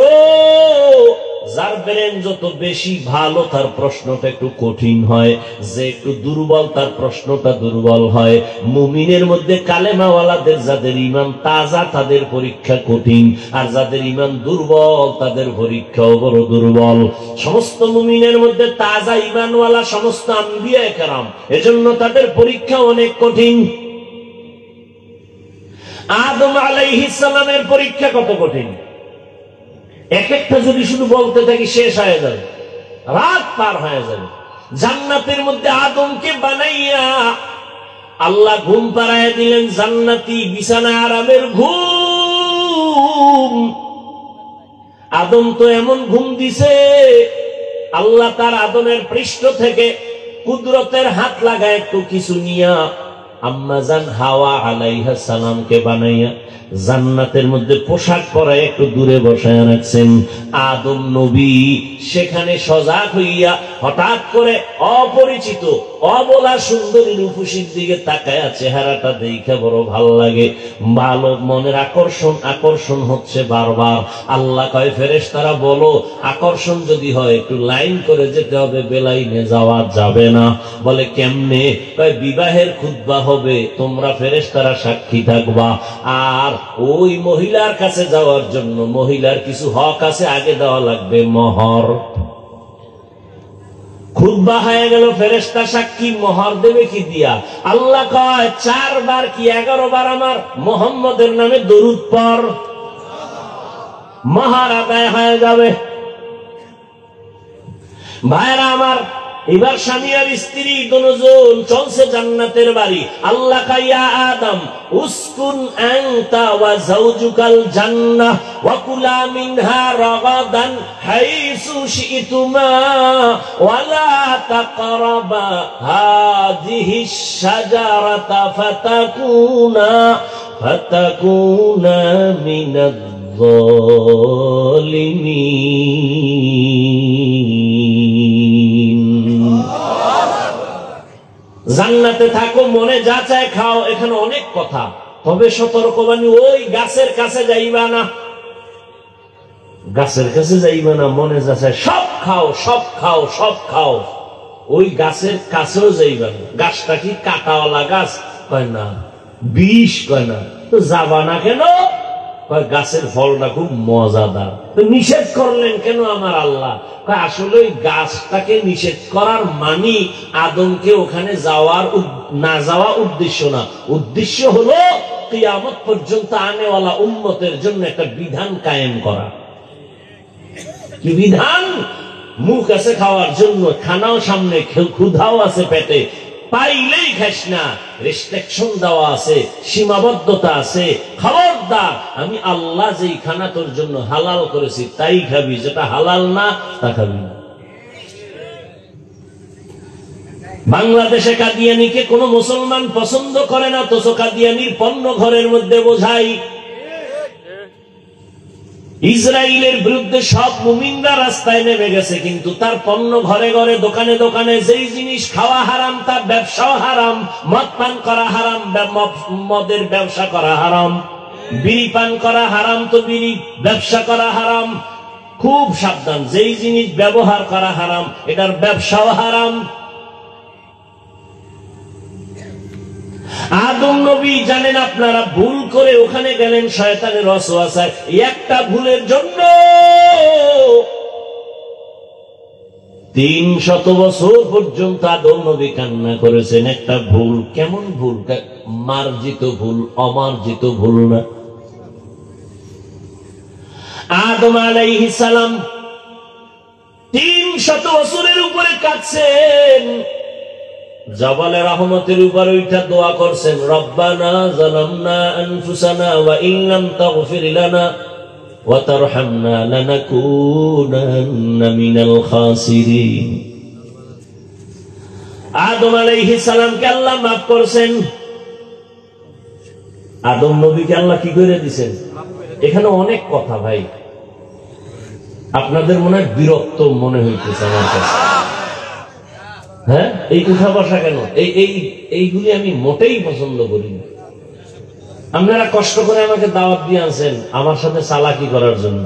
যার ব্রেন যত বেশি ভালো তার প্রশ্নটা একটু কঠিন হয়, যে একটু দুর্বল তার প্রশ্নটা দুর্বল হয়। মুমিনের মধ্যে কালেমাওয়ালাদের যাদের ইমান তাজা তাদের পরীক্ষা কঠিন, আর যাদের ইমান দুর্বল তাদের পরীক্ষাও বড় দুর্বল। সমস্ত মুমিনের মধ্যে তাজা ইমানওয়ালা সমস্ত আম্বিয়া কেরাম, এজন্য তাদের পরীক্ষা অনেক কঠিন। আদম আলাইহিস সালামের পরীক্ষা কত কঠিন, এক একটা যদি শুধু বলতে থাকি শেষ হয়ে যাবে, রাত পার হয়ে যাবে। জান্নাতের মধ্যে আদমকে বানাইয়া আল্লাহ ঘুম পাড়ায় দিলেন, জান্নাতি বিছানা আরামের ঘুম। আদম তো এমন ঘুম দিছে, আল্লাহ তার আদমের পৃষ্ঠ থেকে কুদরতের হাত লাগায় একটু কিছু নিয়া আম্মাজান হাওয়া আলাইহিস সালামকে বানাইয়া জান্নাতের মধ্যে পোশাক পরায় একটু দূরে বসায় রাখছেন। আদম নবী সেখানে সজাগ হইয়া হঠাৎ করে অপরিচিত অবলা সুন্দরী রূপসীর দিকে তাকায়, চেহারাটা দেখে বড় ভালো লাগে, ভালো মনের আকর্ষণ হচ্ছে বারবার। আল্লাহ কয় ফেরেশতারা বলো, আকর্ষণ যদি হয় একটু লাইন করে যেতে হবে, বেলাইনে যাওয়া যাবে না। বলে কেমনে? কয় বিবাহের খুতবা হবে, তোমরা ফেরেশতারা সাক্ষী থাকবা, আর ওই মহিলার কাছে যাওয়ার জন্য মহিলার কিছু হক আছে, আগে দেওয়া লাগবে মোহর। খুতবা হয়ে গেল, ফেরেশতা সাক্ষী, মোহর দেবে কি দিয়া? আল্লাহ কয় 4 বার কি 11 বার আমার মুহাম্মদের নামে দরুদ পড়, মোহর আদায় হয়ে যাবে। ভাইরা আমার, এবার স্বামী আর স্ত্রী দুজন চলছে জান্নাতের বাড়ি। আল্লাহ কাইয়া আদম উসকুন আনতা ওয়া যাওজুকাল জান্নাহ ওয়া কুলা মিনহা রাগাদান হাইসু শি'তুমা ওয়া লা তাকরাবা হাযিহিশ শাজারাতা ফাতাকুনা মিনাজ যালিমিন। জান্নাতে থাকো, মনে যা চায় খাও, এখানে অনেক কথা, তবে সতর্কবাণী, ওই গাছের কাছে যাইবা না, গাছের কাছে যাইবা না, মনে যা চায় সব খাও, সব খাও, সব খাও, ওই গাছের কাছেও যাইবা না। গাছটা কি কাটাওয়ালা গাছ? কয় না। বিষ? কয় না। তো যাবা না কেন? গাছের ফলটা খুব মজাদার। তো নিষেধ করলেন কেন আমার আল্লাহ? আসলে ওই গাছটাকে নিষেধ করার মানি আদমকে ওখানে না যাওয়া উদ্দেশ্য না। উদ্দেশ্য হলো কিয়ামত পর্যন্ত আনেওয়ালা উম্মতের জন্য একটা বিধান কায়েম করা। কি বিধান? মুখ আছে খাওয়ার জন্য, খানাও সামনে, ক্ষুধাও আছে পেটে, পাইলেই খাস না, রেস্ট্রিকশন দেওয়া আছে, সীমাবদ্ধতা আছে। খবরদার, আমি আল্লাহ যেই খানা তোর জন্য হালাল করেছি তাই খাবি, যেটা হালাল না তা খাবি না। বাংলাদেশে কাদিয়ানিকে কোনো মুসলমান পছন্দ করে না, তো কাদিয়ানির পণ্য ঘরের মধ্যে বোঝাই। ইসরায়েলের বিরুদ্ধে সব মুমিনরা রাস্তায় নেমে গেছে, কিন্তু তার পণ্য ঘরে ঘরে, দোকানে দোকানে যেই জিনিস খাওয়া হারাম তার ব্যবসাও হারাম। মদ পান করা হারাম, মদের ব্যবসা করা হারাম। বিড়ি পান করা হারাম, তো বিড়ি ব্যবসা করা হারাম। খুব সাবধান, যেই জিনিস ব্যবহার করা হারাম এটার ব্যবসাও হারাম। আদম নবী জানেন, আপনারা ভুল করে ওখানে গেলেন শয়তানের ওয়াসওয়াসায়। একটা ভুলের জন্য 300 বছর পর্যন্ত আদম নবী কান্না করেছেন। একটা ভুল, কেমন ভুল? মার্জিত ভুল, অমার্জিত ভুল না। আদম আলাইহিস সালাম 300 বছরের উপরে কাঁদছেন, জাবালে রহমতের উপর ওইটা দোয়া করছেন, রব্বানা যালামনা আনফুসানা ওয়া ইল্লাম তাগফির লানা ওয়া তারহামনা লানাকুনান্না মিনাল খাসিরিন। আদম আলাইহিস সালামকে আল্লাহ মাফ করেছেন। আদম নবীকে আল্লাহ কি করে দিয়েছেন? এখানে অনেক কথা ভাই, আপনাদের মনে হয় বিরক্ত মনে হইতেছে আমার কাছে। হ্যাঁ, এই উঠা বসা কেন? এইগুলি আমি মোটেই পছন্দ করি না। আপনারা কষ্ট করে আমাকে দাওয়াত দিয়ে আনছেন আমার সাথে চালাকি করার জন্য,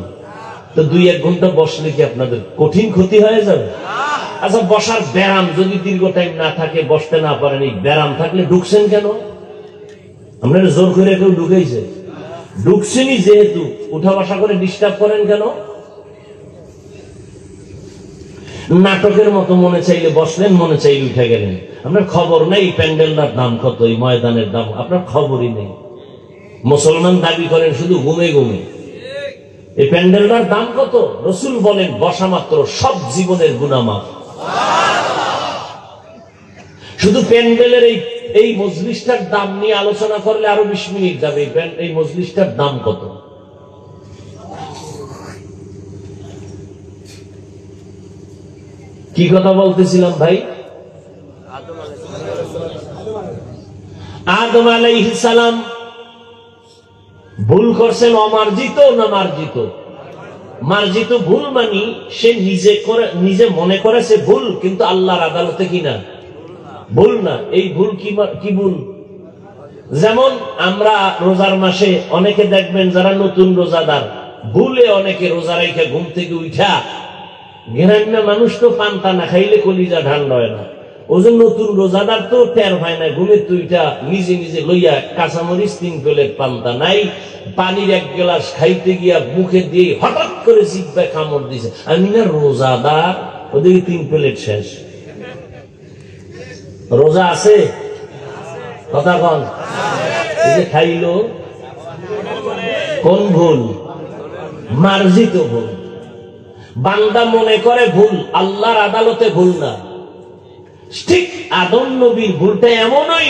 তো 2-1 ঘন্টা বসলে কি আপনাদের কঠিন ক্ষতি হয়ে যাবে? আচ্ছা, বসার ব্যায়াম যদি দীর্ঘ টাইম না থাকে, বসতে না পারেন, এই ব্যায়াম থাকলে ঢুকছেন কেন? আপনারা জোর করে কেউ ঢুকেছে? ঢুকছেনই যেহেতু, উঠা বসা করে ডিস্টার্ব করেন কেন? নাটকের মতো মনে চাইলে বসলেন, মনে চাইলে উঠে গেলেন। আপনার খবর নেই প্যান্ডেলটার দাম কত, এই ময়দানের দাম আপনার খবরই নেই। মুসলমান দাবি করেন শুধু ঘুমে ঘুমে। এই প্যান্ডেলটার দাম কত? রসুল বলেন বসা মাত্র সব জীবনের গুনাহ মাফ। শুধু প্যান্ডেলের এই মজলিসটার দাম নিয়ে আলোচনা করলে আরো 20 মিনিট যাবে। এই মজলিসটার দাম কত? কি কথা বলতেছিলাম ভাই? আদম আলাইহিস সালাম ভুল করছেন, অমার্জিত না মার্জিত? মার্জিত ভুল মানি সে নিজে মনে করেছে ভুল, কিন্তু আল্লাহর আদালতে কিনা ভুল না। এই ভুল কি ভুল? যেমন আমরা রোজার মাসে অনেকে দেখবেন যারা নতুন রোজাদার, ভুলে অনেকে রোজা রেখে ঘুম থেকে উঠা, ঘেরান্না মানুষ তো পান্তা না খাইলে কলিজা ঠান্ডা হয় না। ও যে নতুন রোজাদার তো টের হয় না, ঘুমের তুইটা নিজে নিজে লইয়া কাঁচামরিচ 3 প্লেট পান্তা নাই, পানির 1 গ্লাস খাইতে গিয়া মুখে দিয়ে হঠাৎ করে জিহ্বায় কামড় দিছে। আমি না রোজাদার, ওদের 3 প্লেট শেষ। রোজা আছে কথা কন? এই যে খাইলো, কোন ভুল? মার্জিত ভুল। বান্দা মনে করে ভুল, আল্লাহর আদালতে ভুল না। ঠিক আদম নবীর ভুলটা এমনই,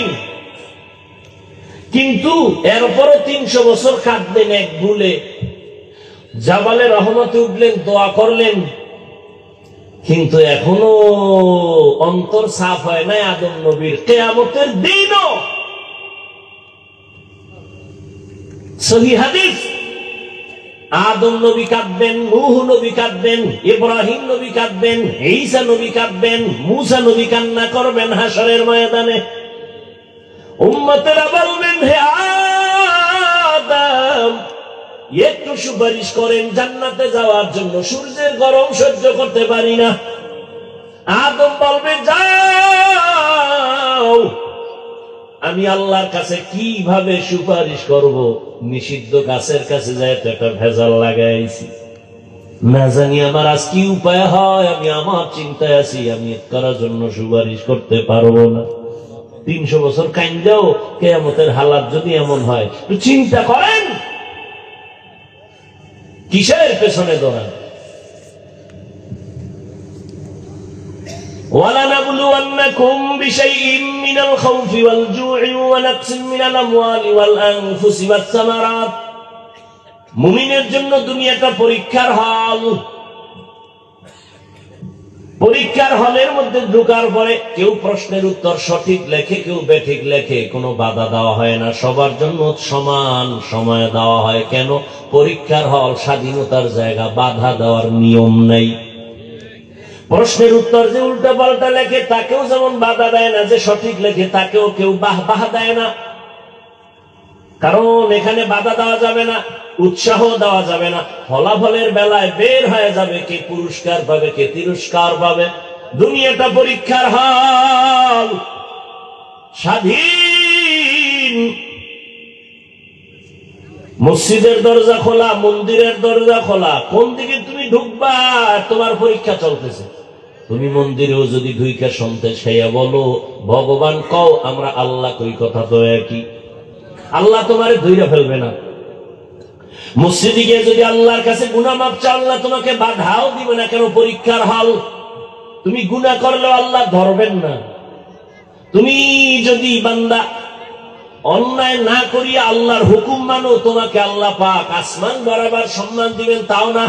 কিন্তু এরপরও 300 বছর কাঁদলেন এক ভুলে, জাবালে রহমতে উঠলেন, দোয়া করলেন, কিন্তু এখনো অন্তর সাফ হয় নাই আদম নবীর। কিয়ামতের দিনও সহিহ হাদিস, আদম নবী কাঁদবেন, নূহ নবী কাঁদবেন, ইব্রাহিম নবী কাঁদবেন, ঈসা নবী কাঁদবেন, মুসা নবী কান্না করবেন হাশরের ময়দানে। উম্মতেরা বলবেন, হে আদম, একটু সুপারিশ করেন জান্নাতে যাওয়ার জন্য, সূর্যের গরম সহ্য করতে পারি না। আদম বলবে, যাও, আমি আল্লাহর কাছে কিভাবে সুপারিশ করব? নিষিদ্ধ গাছের কাছে যায় তো একটা ভেজাল লাগাইছি, না জানি আমার আজ কি উপায় হয়। আমি আমার চিন্তায় আছি, আমি করার জন্য সুপারিশ করতে পারবো না। 300 বছর কাইন্দাও কিয়ামতের হালাত যদি এমন হয়, তো চিন্তা করেন কিসের পেছনে দৌড়ান। وَلَنَبْلُوَنَّكُمْ بِشَيْءٍ مِّنَ الْخَوْفِ وَالْجُوعِ وَنَقْصٍ مِّنَ الْأَمْوَالِ وَالْأَنفُسِ وَالثَّمَرَاتِ। মুমিনের জন্য দুনিয়াটা পরীক্ষার হল। পরীক্ষার হলের মধ্যে ঢোকার পরে কেউ প্রশ্নের উত্তর সঠিক লেখে, কেউ বেঠিক লেখে, কোনো বাধা দেওয়া হয় না, সবার জন্য সমান সময় দেওয়া হয়। কেন? পরীক্ষার হল স্বাধীনতার জায়গা, বাধা দেওয়ার নিয়ম নেই। প্রশ্নের উত্তর যে উল্টা পাল্টা লেখে তাকেও যেমন বাধা দেয় না, যে সঠিক লেখে তাকেও কেউ বাহবা দেয় না। কারণ এখানে বাধা দেওয়া যাবে না, উৎসাহ দেওয়া যাবে না। ফলাফলের বেলায় বের হয়ে যাবে কে পুরস্কার পাবে, কে তিরস্কার পাবে। দুনিয়াটা পরীক্ষার হল, স্বাধীন। মসজিদের দরজা খোলা, মন্দিরের দরজা খোলা, কোন দিকে তুমি ঢুকবা তোমার পরীক্ষা চলতেছে। তুমি মন্দিরেও যদি ঢুইকা শুনতে চাইয়া বলো ভগবান কও, আমরা আল্লাহ কই, কথা তো একই। আল্লাহ তোমারে ধইরা ফেলবে না। মসজিদে গিয়ে যদি আল্লাহর কাছে গুনাহ মাফ চাও, আল্লাহ তোমাকে বাধাও দিবে না। কেন? পরীক্ষার হল। তুমি গুনাহ করলেও আল্লাহ ধরবেন না। তুমি যদি বান্দা অন্যায় না করিয়া আল্লাহর হুকুম মানো, তোমাকে আল্লাহ পাক আসমান বরাবর সম্মান দিবেন, তাও না।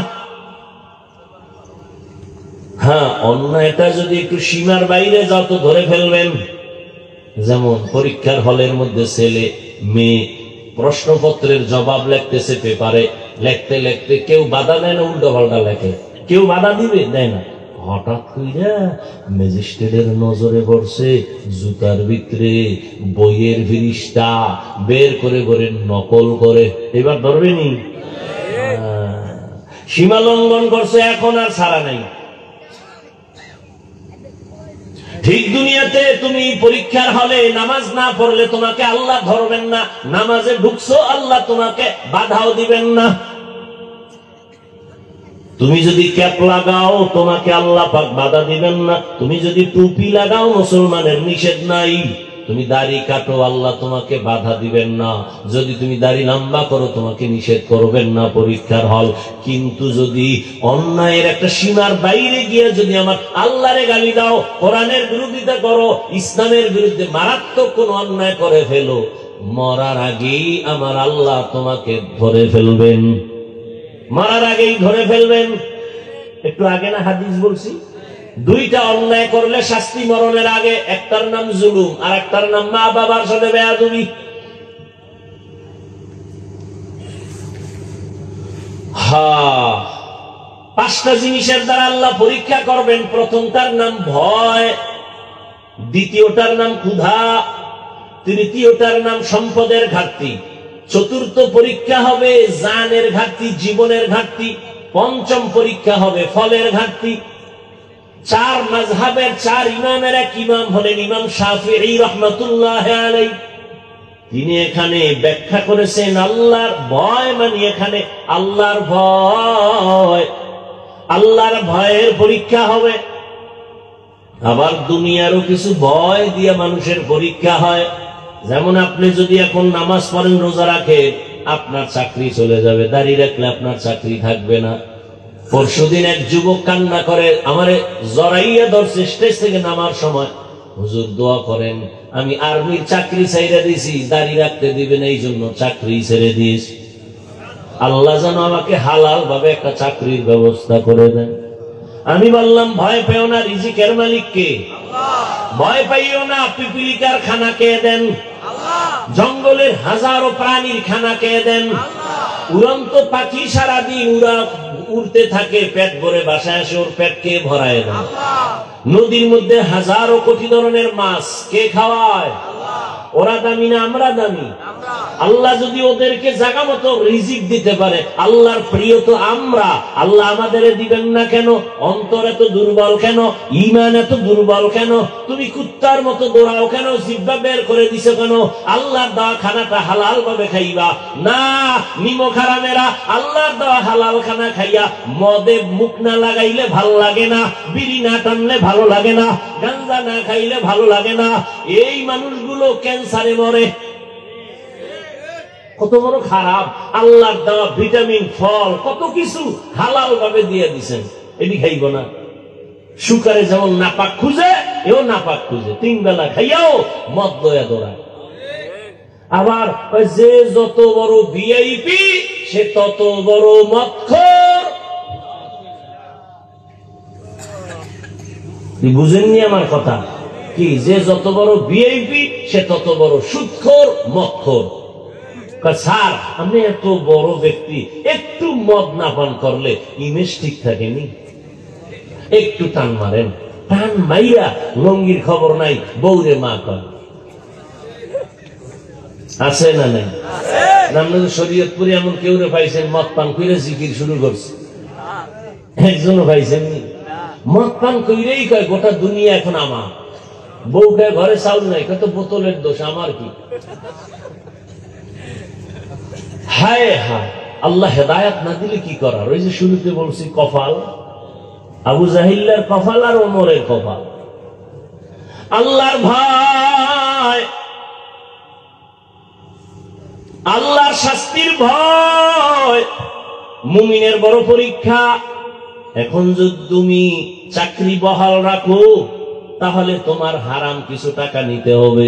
হ্যাঁ, অন্যায়টা যদি একটু সীমার বাইরে যাও তো ধরে ফেলবেন। যেমন পরীক্ষার হলের মধ্যে ছেলে মেয়ে প্রশ্নপত্রের জবাব লিখতেছে পেপারে, লিখতে লিখতে কেউ বাধা দেয় না, উল্টো পাল্টা লেখে। কেউ বাধা দিবে? দেয় না। হঠাৎ করে ম্যাজিস্ট্রেটের নজরে পড়ছে জুতার ভিতরে বইয়ের ফিরিস্তা বের করে করে নকল করে। এবার ধরবেনি? সীমা লঙ্ঘন করছে, এখন আর ছাড়া নাই। ঠিক দুনিয়াতে তুমি পরীক্ষার হলে নামাজ না পড়লে তোমাকে আল্লাহ ধরবেন না। নামাজে ঢুকছো, আল্লাহ তোমাকে বাধাও দিবেন না। তুমি যদি ক্যাপ লাগাও, তোমাকে আল্লাহ পাক বাধা দিবেন না। তুমি যদি টুপি লাগাও, মুসলমানের নিষেধ নাই। তুমি দাড়ি কাটো, আল্লাহ তোমাকে বাধা দিবেন না। যদি তুমি দাড়ি লম্বা করো, তোমাকে নিষেধ করবেন না। পরীক্ষার হল। কিন্তু যদি অন্যায়ের একটা সীমার বাইরে গিয়ে যদি আমার আল্লাহরে গালি দাও, কোরআনের বিরোধিতা করো, ইসলামের বিরুদ্ধে মারাত্মক কোন অন্যায় করে ফেলো, মরার আগেই আমার আল্লাহ তোমাকে ধরে ফেলবেন। মরার আগেই ধরে ফেলবেন। একটু আগে না হাদিস বলছি, দুইটা অন্যায় করলে শাস্তি মরণের আগে। একটার নাম জুলুম, আর একটার নাম মা বাবার সাথে বেয়াদবি। পাঁচটা জিনিসের দ্বারা আল্লাহ পরীক্ষা করবেন। প্রথমটার নাম ভয়, দ্বিতীয়টার নাম ক্ষুধা, তৃতীয়টার নাম সম্পদের ঘাটতি, চতুর্থ পরীক্ষা হবে জানের ঘাটতি, জীবনের ঘাটতি, পঞ্চম পরীক্ষা হবে ফলের ঘাটতি। চার মাযহাবের চার ইমামের এক ইমাম হলেন ইমাম শাফিঈ রাহমাতুল্লাহি আলাইহি। তিনি এখানে ব্যাখ্যা করেছেন আল্লাহর ভয় মানে এখানে আল্লাহর ভয়। আল্লাহর ভয়ের পরীক্ষা হবে। আবার দুনিয়ারও কিছু ভয় দিয়ে মানুষের পরীক্ষা হয়। যেমন আপনি যদি এখন নামাজ পড়েন, রোজা রাখেন, আপনার চাকরি চলে যাবে। দাঁড়িয়ে রাখলে আপনার চাকরি থাকবে না। পরশুদিন এক যুবক কান্না করে, আমারে জড়াইয়া ধরছে স্টেজ থেকে নামার সময়, হুজুর দোয়া করেন, আমি আর্মির চাকরি ছেড়ে দিয়েছি, দাঁড়িয়ে রাখতে দিবেন, এই জন্য চাকরি ছেড়ে দিয়েছি। আল্লাহ যেন আমাকে হালাল ভাবে একটা চাকরির ব্যবস্থা করে দেন। আমি বললাম ভয় পেও না, রিজিকের মালিক কে? ভয় পাইও না, পিপিলিকার খানা কে দেন? জঙ্গলের হাজারো প্রাণীর খানা কে দেন? উড়ন্ত পাখি সারাদিন উড়তে থাকে, পেট ভরে বাসায় আসে, ওর পেট কে ভরায় না? নদীর মধ্যে হাজারো কোটি ধরনের মাছ কে খাওয়ায়? ওরা দামি না আমরা দামি? আল্লাহ যদি ওদেরকে জায়গা মতো রিজিক দিতে পারে, আল্লাহর প্রিয় তো আমরা, আল্লাহ আমাদের দিবেন না কেন? অন্তর এত দুর্বল কেন? ঈমান এত দুর্বল কেন? তুমি কুত্তার মতো দৌড়াও কেন? জিহ্বা বের করে দিছো কেন? আল্লাহর দেওয়া খানাটা হালাল ভাবে খাইবা না। নিমক হারামেরা আল্লাহর দেওয়া হালাল খানা খাইয়া মদে মুখ না লাগাইলে ভালো লাগে না, বিড়ি না টানলে ভালো লাগে না, গাঁজা না খাইলে ভালো লাগে না। এই মানুষগুলো ক্যান্সারে মরে। কত বড় খারাপ! আল্লাহর দেওয়া ভিটামিন, ফল, কত কিছু হালাল ভাবে দিয়ে দিচ্ছেন, এটি খাইব না। শুকারে যেমন নাপাক খুঁজে, এও নাপাক খুঁজে, 3 বেলা খাইয়াও মদ দয়া দৌড়ায়। আবার যে যত বড় ভিআইপি সে তত বড় মদখোর। বুঝেননি আমার কথা? কি যে যত বড় ভিআইপি সে তত বড় সুদখোর, মদখোর। স্যার আপনি এত বড় ব্যক্তি, একটু মদ না পান করলে ইমেজ ঠিক থাকেনি? একটু টান মারেন, টান মাইরা লঙ্গির খবর নাই, বৌরে মা কর আছে না নাই? আপনাদের শরীয়তপুরে এমন কেউ পাইছেন মদ পান করে জিকির শুরু করছে? একজনও পাইছেন? মদ পান কইরেই কয় গোটা দুনিয়া এখন আমার। বউকে ঘরে চাউল নাই, কত বোতলের দোষ, আমার কি? হায় হায়, আল্লাহ হেদায়াত না দিলে কি করার? ওই যে শুরুতে বলছি কপাল, আবু জাহিল্লার কপাল আর ওমরের কপাল। আল্লাহর ভয়, আল্লাহর শাস্তির ভয় মুমিনের বড় পরীক্ষা। এখন যদি তুমি চাকরি বহাল রাখো তাহলে তোমার হারাম কিছু টাকা নিতে হবে,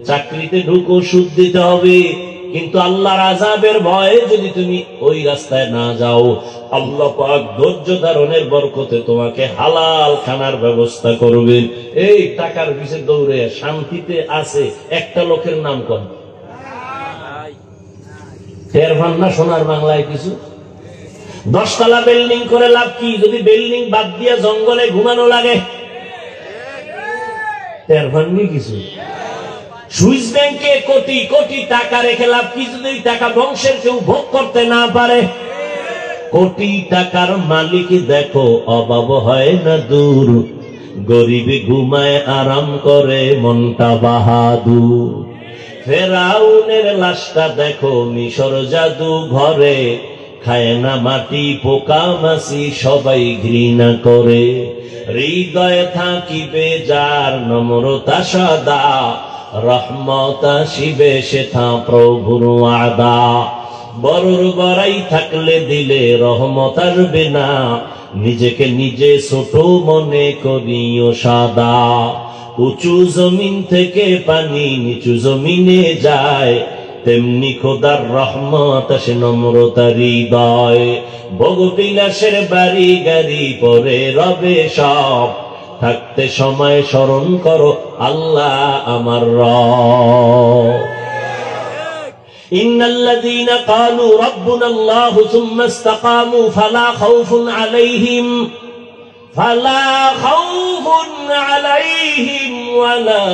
চাকরিতে ঢুকো, সুদ দিতে হবে। কিন্তু আল্লাহর আযাবের ভয়ে যদি তুমি ওই রাস্তায় না যাও, আল্লাহ পাক ধৈর্য ধারণের বরকতে তোমাকে হালাল খানার ব্যবস্থা করবেন। এই টাকার পিছে দৌড়ে শান্তিতে আছে একটা লোকের নাম কর, টের পান না সোনার বাংলায় কিছু? 10 তলা বিল্ডিং করে লাভ কি যদি বিল্ডিং বাদ দিয়ে জঙ্গলে ঘুমানো লাগে? টের পাননি কিছু? সুইস ব্যাংকে কোটি কোটি টাকা রেখে লাভ কি যদি টাকা বংশের কেউ ভোগ করতে না পারে? কোটি টাকার মালিক দেখো অভাব হয় না দূর, গরিবে ঘুমায় আরাম করে মনটা বাহাদুর। ফেরাউনের লাশটা দেখো মিশর জাদু ঘরে, খায় না মাটি পোকা মাছি সবাই ঘৃণা করে। হৃদয়ে থাকিবে যার নম্রতা সদা, রহমত আসিবে সেথা প্রভুর ওয়াদা। বড়র বড়াই থাকলে দিলে রহমত আসবে না, নিজেকে নিজে ছোট মনে করিও সাদা। উঁচু জমিন থেকে পানি নিচু জমিনে যায়, তেমনি খোদার রহমত আসে নম্রতার হৃদয়। ভোগবিলাসের বাড়ি গাড়ি পরে রবে সব, থাকতে সময় স্মরণ করো আল্লাহ আমার রব। ইন্নাল্লাযীনা ক্বালু রাব্বুনাল্লাহু সুম্মা ইসতাকামু ফালা খাউফুন আলাইহিম ওয়ালা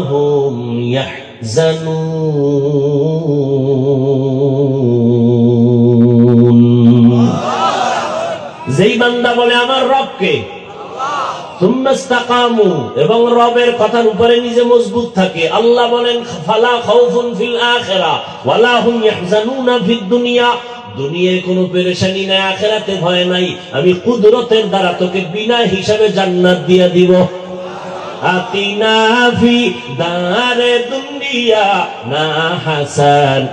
হুম ইয়াহজানুন। যেই বান্দা বলে আমার রবকে, সুম্মা ইসতাকামু, এবং রবের কথার উপরে নিজে মজবুত থাকে, আল্লাহ বলেন ফালা খাউফুন ফিল আখিরা ওয়ালা হুম ইয়াহজানুনা ফিদ দুনিয়া, দুনিয়ায় কোনো পেরেশানি নাই, আখিরাতে ভয় নাই। আমি কুদরতের দ্বারা তোকে বিনা হিসাবে জান্নাত দিয়া দিব। আতিনা ফি দারে দুনিয়া না হাসান,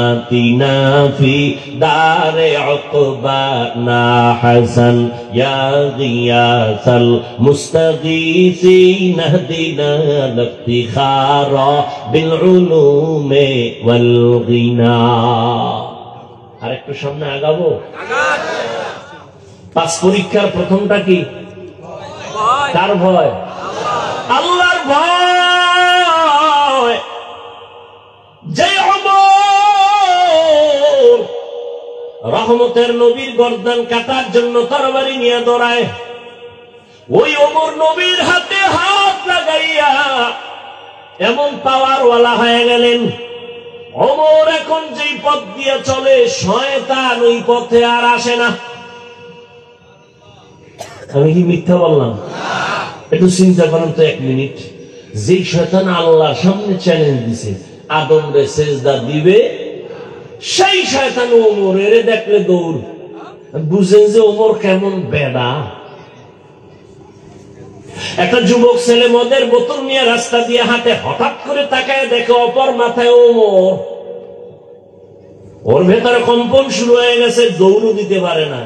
আতিনা ফি দারে উকবা না হাসান, ইয়া গিয়াসাল মুস্তাগীসিন ইহদিনা লিফতিখারা বিল উলুমি ওয়াল গিনা। আরেকটু সামনে আগাবো? 5 পরীক্ষার প্রথমটা কি? কার ভয়? আল্লাহর ভয়। যে ওমর রহমতের নবীর গর্দান কাটার জন্য তরবারি নিয়ে দৌড়ায়, ওই ওমর নবীর হাতে হাত লাগাইয়া এমন পাওয়ারওয়ালা হয়ে গেলেন। ওমর এখন যেই পথ দিয়ে চলে শয়তান ওই পথে আর আসে না। আমি কি মিথ্যা বললাম? একটু চিন্তা করেন তো 1 মিনিট। যে শয়তান আল্লাহর সামনে চ্যালেঞ্জ দিছে আদম রে সেজদা দিবে, সেই শয়তান ওমরের দেখলে দৌড়। বুঝেন যে ওমর কেমন বেডা। একটা যুবক ছেলে মদের বোতল নিয়ে রাস্তা দিয়ে হাঁটে, হঠাৎ করে তাকায় দেখে অপর মাথায় ওমর। ওর ভেতরে কম্পন শুরু হয়ে গেছে, দৌড়ও দিতে পারে না।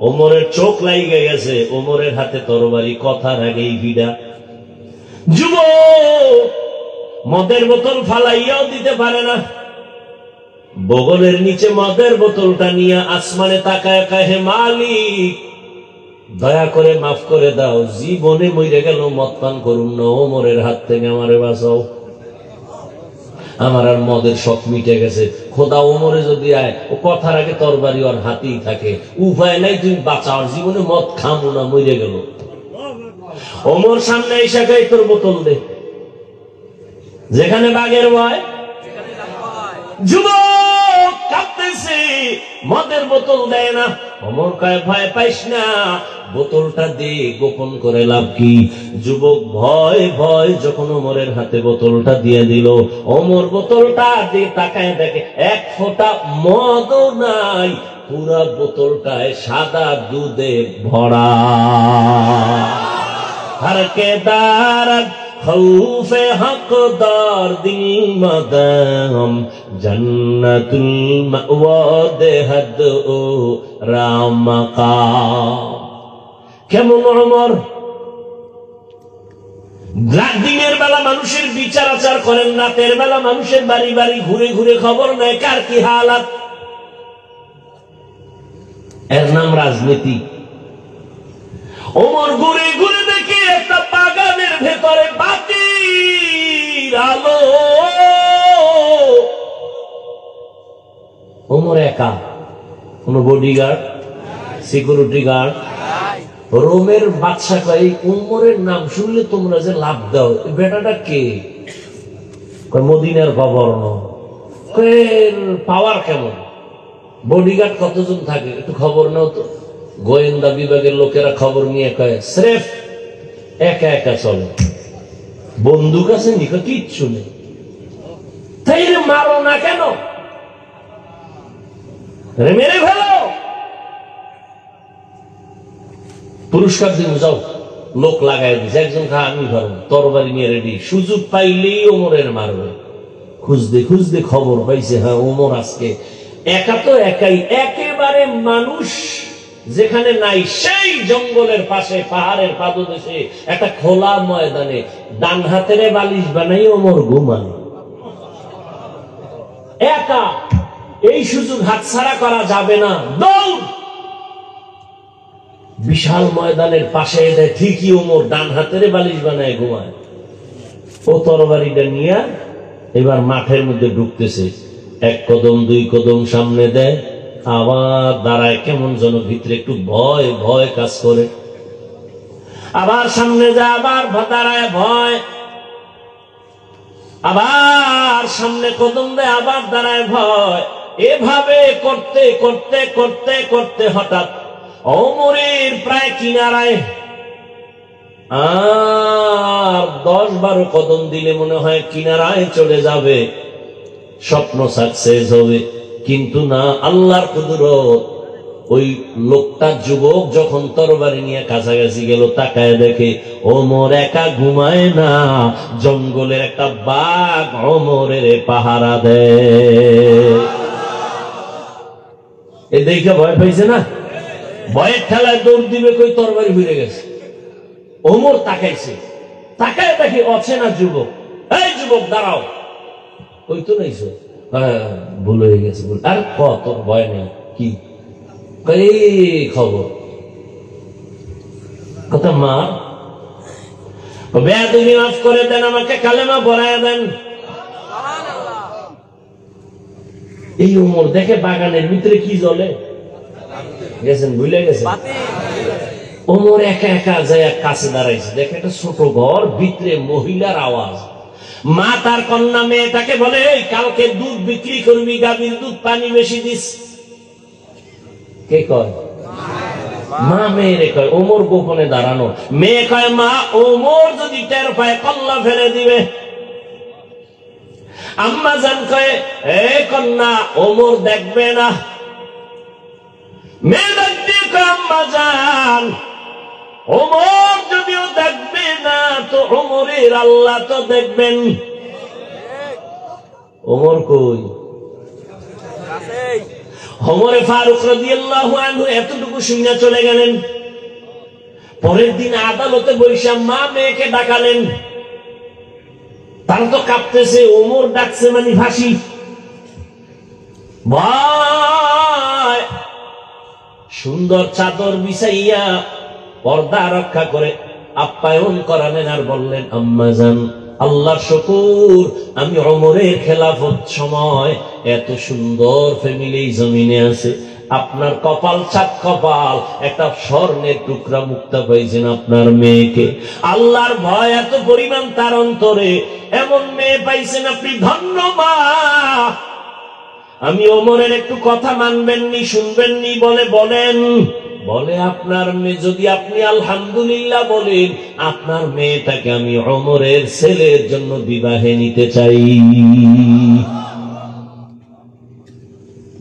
ওমরের চোখ লাইগে গেছে, ওমরের হাতে তরবারি, কথার আগেই ভিড়া। যুবক মদের বোতল ফালাইয়াও দিতে পারে না, বগলের নিচে মদের বোতলটা নিয়ে আসমানে তাকায় কয়, হে মালিক দয়া করে মাফ করে দাও, জীবনে মরে গেল মদ পান করুন না, ওমরের হাত থেকে আমারে বাঁচাও, আমার আর মদের শখ মিটে গেছে। খোদা ওমরে যদি আয়, ও কথার আগে তরবারি ওর হাতেই থাকে, উপায় নাই, তুমি বাঁচাও, জীবনে মদ খামো না, মরে গেল। ওমর সামনে এসে কয়, তোর বোতল দে, যেখানে বাঘের ভয়। যুবক কাঁদতেছে, মদের বোতল দেয় না। ওমর কয়, ভয় পাইস না, বোতলটা দে, গোপন করে লাভ কি। যুবক ভয় ভয় যখন ওমরের হাতে বোতলটা দিয়ে দিল, ওমর বোতলটা দিয়ে তাকায় দেখে এক ফোঁটা মদও নাই, পুরা বোতলটায় সাদা দুধে ভরা। হরকেদার খৌফে হকদার দিল মদম জন্নতুল মাওয়াদ হদ ও রামকা। কেমন ওমর দিনের বেলা মানুষের বিচার আচার করেন, রাতের বেলা মানুষের বাড়ি বাড়ি ঘুরে ঘুরে খবর নেয় কার কি হালাত। এর নাম রাজনীতি। ওমর ঘুরে ঘুরে দেখে একটা বাগানের ভেতরে বাতির আলো, ওমর একা, কোন বডিগার্ড, সিকিউরিটি গার্ড। রোমের বাদশা কয়, উমরের নাম শুনলে তোমরা যে লাভ দাও, বেটাটা কে? মদিনার গভর্নর। পাওয়ার কেমন? বডিগার্ড কতজন থাকে একটু খবর নাও তো। গোয়েন্দা বিভাগের লোকেরা খবর নিয়ে কয়, স্রেফ একা একা চলে, বন্দুক আছে নিকো, কিচ্ছু নেই। তাই মারো না কেন? মেরে ফেলো, পুরস্কার দিব, যাও। লোক লাগাই দিছে, একজন খা আমি ধরো, তরবারি নিয়ে রেডি, সুযোগ পাইলেই ওমরের মারবে। খুঁজতে খুঁজতে খবর পাইছে, হ্যাঁ ওমর আজকে একা। তো একাই, একেবারে মানুষ যেখানে নাই, সেই জঙ্গলের পাশে পাহাড়ের পাদদেশে একটা খোলা ময়দানে ডান হাতের বালিশ বানাই ওমর ঘুমান একা। এই সুযোগ হাতছাড়া করা যাবে না, দৌড়। বিশাল ময়দানের পাশে দেয়, ঠিকই ওমর ডান হাতের বালিশ বানায় ঘুমায়। ও তরবারিটা নিয়ে এবার মাঠের মধ্যে ঢুকতেছে, এক কদম দুই কদম সামনে দেয়, আবার দাঁড়ায়, কেমন যেন ভিতরে একটু ভয় ভয় কাজ করে। আবার সামনে যায়, আবার দাঁড়ায়, ভয়, আবার সামনে কদম দেয়, আবার দাঁড়ায়, ভয়। এভাবে করতে করতে করতে করতে হঠাৎ ওমরের প্রায় কিনারায় আর 10-12 কদম দিলে মনে হয় কিনারায় চলে যাবে, স্বপ্ন সাকসেস হবে। কিন্তু না, আল্লাহর কুদরত। ওই লোকটা যুবক যখন তরবারি নিয়ে কাছাকাছি গেল, তাকায় দেখে ওমর একা ঘুমায় না, জঙ্গলের একটা বাঘ ওমরের পাহারা দেয়। এ দেখে ভয় পাইছে না, ভয়ের ঠেলায় দৌড় দিবে, কই তরবারি ফিরে গেছে। ওমর তাকাইছে, তাকায় দেখে অচেনা যুবক। এই যুবক দাঁড়াও, ওই তো নাই, ভুল হয়ে গেছে। আর কত ভয় নেই, কি খবর? কথা মা, বেয়াদবি মাফ করে দেন, আমাকে কালেমা পড়ায় দেন। এই ওমর দেখে বাগানের ভিতরে কি জ্বলে গেছেন, ভুলে গেছেন। ওমর একা একা যায়, কাছে দাঁড়াইছে, দেখে একটা ছোট ঘর, ভিতরে মহিলার আওয়াজ। মা তার কন্যা মেয়েটাকে বলে, কালকে দুধ বিক্রি করবি, গাভীর দুধ পানি বেশি দিস। কে কয়? মা মেয়েরে কয়। ওমর গোপনে দাঁড়ানো, মেয়ে কয়, মা ওমর যদি টের পায় কল্লা ফেলে দিবে। আম্মা জান কয়, এ কন্যা ওমর দেখবে না। মেয়ে দেখবে, আম্মা জান ওমর যদিও দেখবে না, তো ওমরের আল্লাহ তো দেখবেন। ওমর কই? ওমরে ফারুক রাদিয়াল্লাহু আনহু এতটুকু শুনে চলে গেলেন। পরের দিন আদালতে বসে মা মেয়েকে ডাকালেন। তারা তো কাঁপতেছে, ওমর ডাকছে মানে ফাঁসি। ভাই সুন্দর চাদর বিছাইয়া পর্দা রক্ষা করে আপ্যায়ন করালেন আর বললেন, আম্মাজান আল্লাহর শুকর, আমি ওমরের খেলাফত সময় এত সুন্দর ফ্যামিলি জমিনে আছে। আপনার কপাল ছাপ কপাল, একটা স্বর্ণের টুকরা মুক্তা পাইছেন আপনার মেয়েকে। আল্লাহর ভয় এত পরিমাণ তার অন্তরে, এমন মেয়ে পাইছেন আপনি, ধন্য মা। আমি ওমরের একটু কথা মানবেননি, শুনবেননি? বলেন। বলে আপনার মেয়ে, যদি আপনি আলহামদুলিল্লাহ বলেন, আপনার মেয়েটাকে আমি ওমরের ছেলের জন্য বিবাহে নিতে চাই।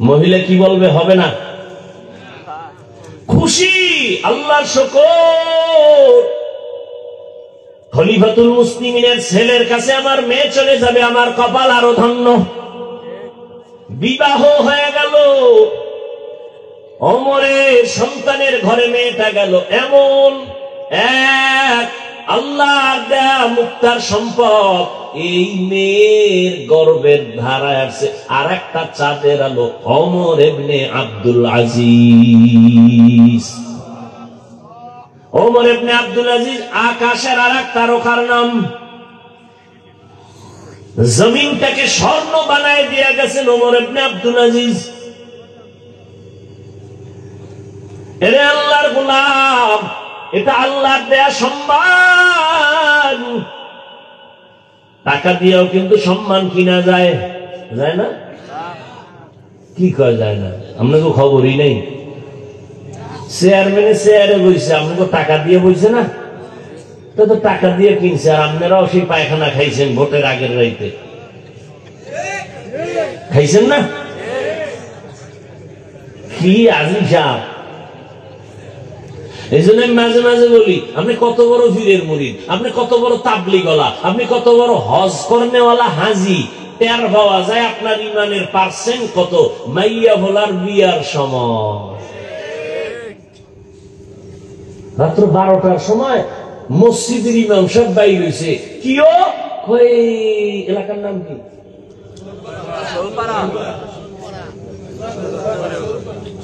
মহিলা কি বলবে? হবে না? খুশি, আল্লাহর শুকর, খলিফাতুল মুসলিমিনের ছেলের কাছে আমার মেয়ে চলে যাবে, আমার কপাল আরো ধন্য। বিবাহ হয়ে গেল, ওমরের সন্তানের ঘরে মেয়েটা গেল। এমন এক আল্লাহর দেয়া মুক্তার সম্পদ, এই মেয়ের গর্বের ধারায় আসছে আর একটা চাঁদের আলো, ওমর ইবনে আব্দুল আজিজ। ওমর ইবনে আব্দুল আজিজ আকাশের আর এক তারকার নাম। জমিনটাকে স্বর্ণ বানায় দিয়ে গেছেন ওমর ইবনে আব্দুল আজিজ। এরে আল্লাহর গোলাম, এটা আল্লাহর দেয়া সম্মান। টাকা দিয়েও কিন্তু সম্মান কিনা যায়, যায় না? কি কয় যায় না? আপনাকে খবরই নেই। চেয়ারম্যানে চেয়ারে বইছে, আপনাকে টাকা দিয়ে বইছে না? তো টাকা দিয়ে কিনছে, আর আপনারাও সেই পায়খানা খাইছেন ভোটের আগের রাইতে, খাইছেন না? কি আজিব সাহেব। এই জন্য মাঝে মাঝে বলি, আপনি কত বড় পীরের মুরিদ, আপনি কত বড় তাবলীগওয়ালা, আপনি কত বড় হজ করনেওয়ালা হাজি, টের পাওয়া যায় আপনার ইমানের পার্সেন্ট কত মাইয়া ভোলার বিয়ার সময়। রাত্র 12টার সময় মসজিদের ইমাম সাহেব বাইর হইছে। কিও কই এলাকার নাম কি?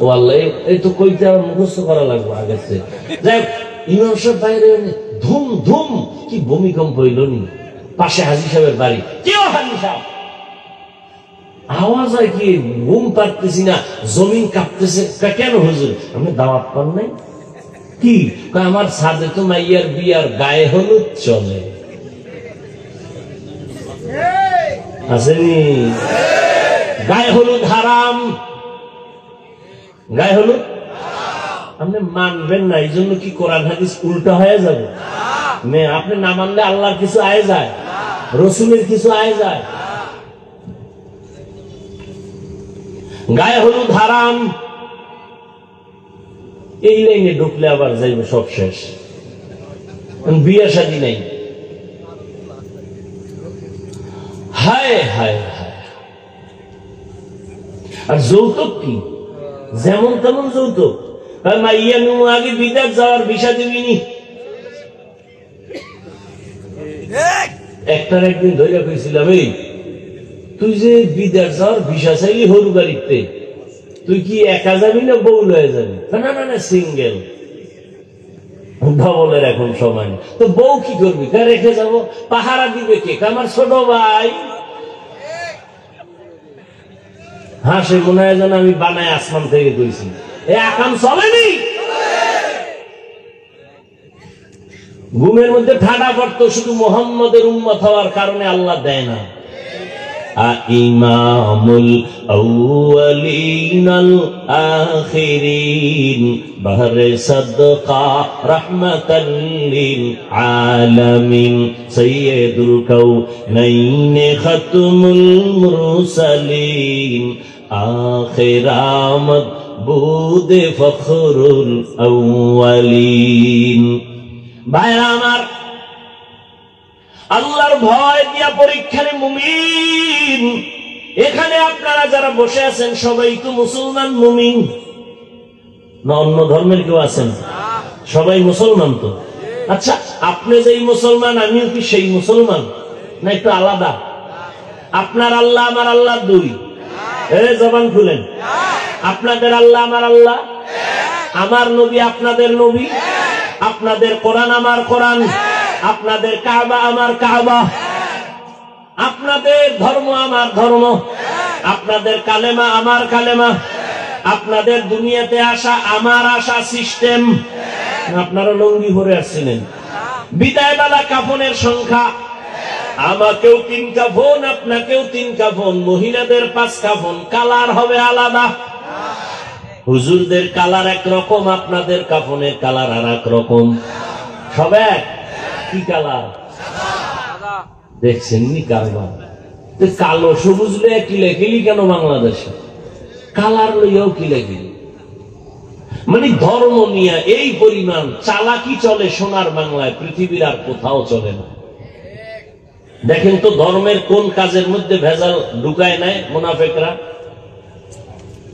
ও আল্লাহ, এই তো কইতে মুখস্থ করা লাগবে আগে। যাই ইমাম সাহেব বাইরে, ধুম ধুম কি ভূমিকম্প হইল নি? পাশে হাজী সাহেবের বাড়ি। কেউ হাজী সাহেব, আওয়াজ হয় কি? ঘুম পারতেছি না, জমিন কাঁপতেছে। কেন হুজুর, আপনি দাওয়াত পান নাই? কি? আমার ছাদে তো মাইয়ার বিয়ার, গায়ে হলুদ চলে। আসেনি? গায়ে হলুদ হারাম, গায়ে হলুদ আপনি মানবেন না। এই জন্য কি কোরআন হাদিস উল্টা হয়ে যাবে? আপনি না মানলে আল্লাহর কিছু আয় যায়, রসুলের কিছু আয় যায়? গায়ে হলুদ হারাম, এই লাইনে ঢুকলে আবার যাইবে সব শেষ। বিয়ে শাদী নাই। হায় হায় হায়। আর যৌতুক কি? যেমন তেমন যৌতুক। মাইয়া নু আগে বিদেশ যাওয়ার ভিসা দিবিনি। একটার একদিন ধরে কইছিলাম, এই তুই যে বিদেশ যাওয়ার ভিসা চাইলি হরু বাড়িতে, তুই কি একা যাবি না বউ লয়ে যাবি? না না না, সিঙ্গেল। ডবলের এখন সময়। তো বউ কি করবি? রেখে যাবো। পাহারা দিবে কে? আমার ছোট ভাই। হ্যাঁ, সে মনে হয় যেন আমি বানায় আসমান থেকে কইছি। এ আকাম চলেনি। ঘুমের মধ্যে ঠাডা পড়তো, শুধু মোহাম্মদের উম্মত হওয়ার কারণে আল্লাহ দেয় না। ইমামুল আউয়ালিনাল আখিরিন বাহরে সাদকা রাহমাতাল লিল আলামিন সাইয়্যিদুল কাউনাইন খাতমুল মুরসালিন আখিরামত বুদে ফখরুল আউয়ালিন। ভাইরা আমার, আল্লাহর ভয় দিয়া পরীক্ষার মুমিন এখানে আপনারা যারা বসে আছেন সবাই তো মুসলমান মুমিন না? অন্য ধর্মের কেউ আছেন? সবাই মুসলমান তো। আচ্ছা, আপনি যেই মুসলমান আমিও কি সেই মুসলমান না একটু আলাদা? আপনার আল্লাহ আমার আল্লাহ দুই? জবান খুলেন। আপনাদের আল্লাহ আমার আল্লাহ, আমার নবী আপনাদের নবী, আপনাদের কোরআন আমার কোরআন, আপনাদের কাবা আমার কাবা, আপনাদের ধর্ম আমার ধর্ম, আপনাদের কালেমা আমার কালেমা, আপনাদের দুনিয়াতে আসা আমার আসা সিস্টেম। আপনারা লঙ্গি ভরে আসছিলেন। বিদায়বেলা কাফনের সংখ্যা, আমাকেও 3 কাফন, আপনাকেও 3 কাফন, মহিলাদের 5 কাফন, কালার হবে আলাদা। হুজুরদের কালার একরকম, আপনাদের কাফনের কালার আর এক রকম। সব এক। কি কালার? দেখছেন নি কারবার? কালো সবুজ লইয়া কিলেখিলি কেন বাংলাদেশে? কালার লইয়াও কিলেখিলি। মানে ধর্ম নিয়ে এই পরিমাণ চালাকি চলে সোনার বাংলায়, পৃথিবীর আর কোথাও চলে না। দেখেন তো ধর্মের কোন কাজের মধ্যে ভেজাল ঢুকায় নাই মুনাফিকরা?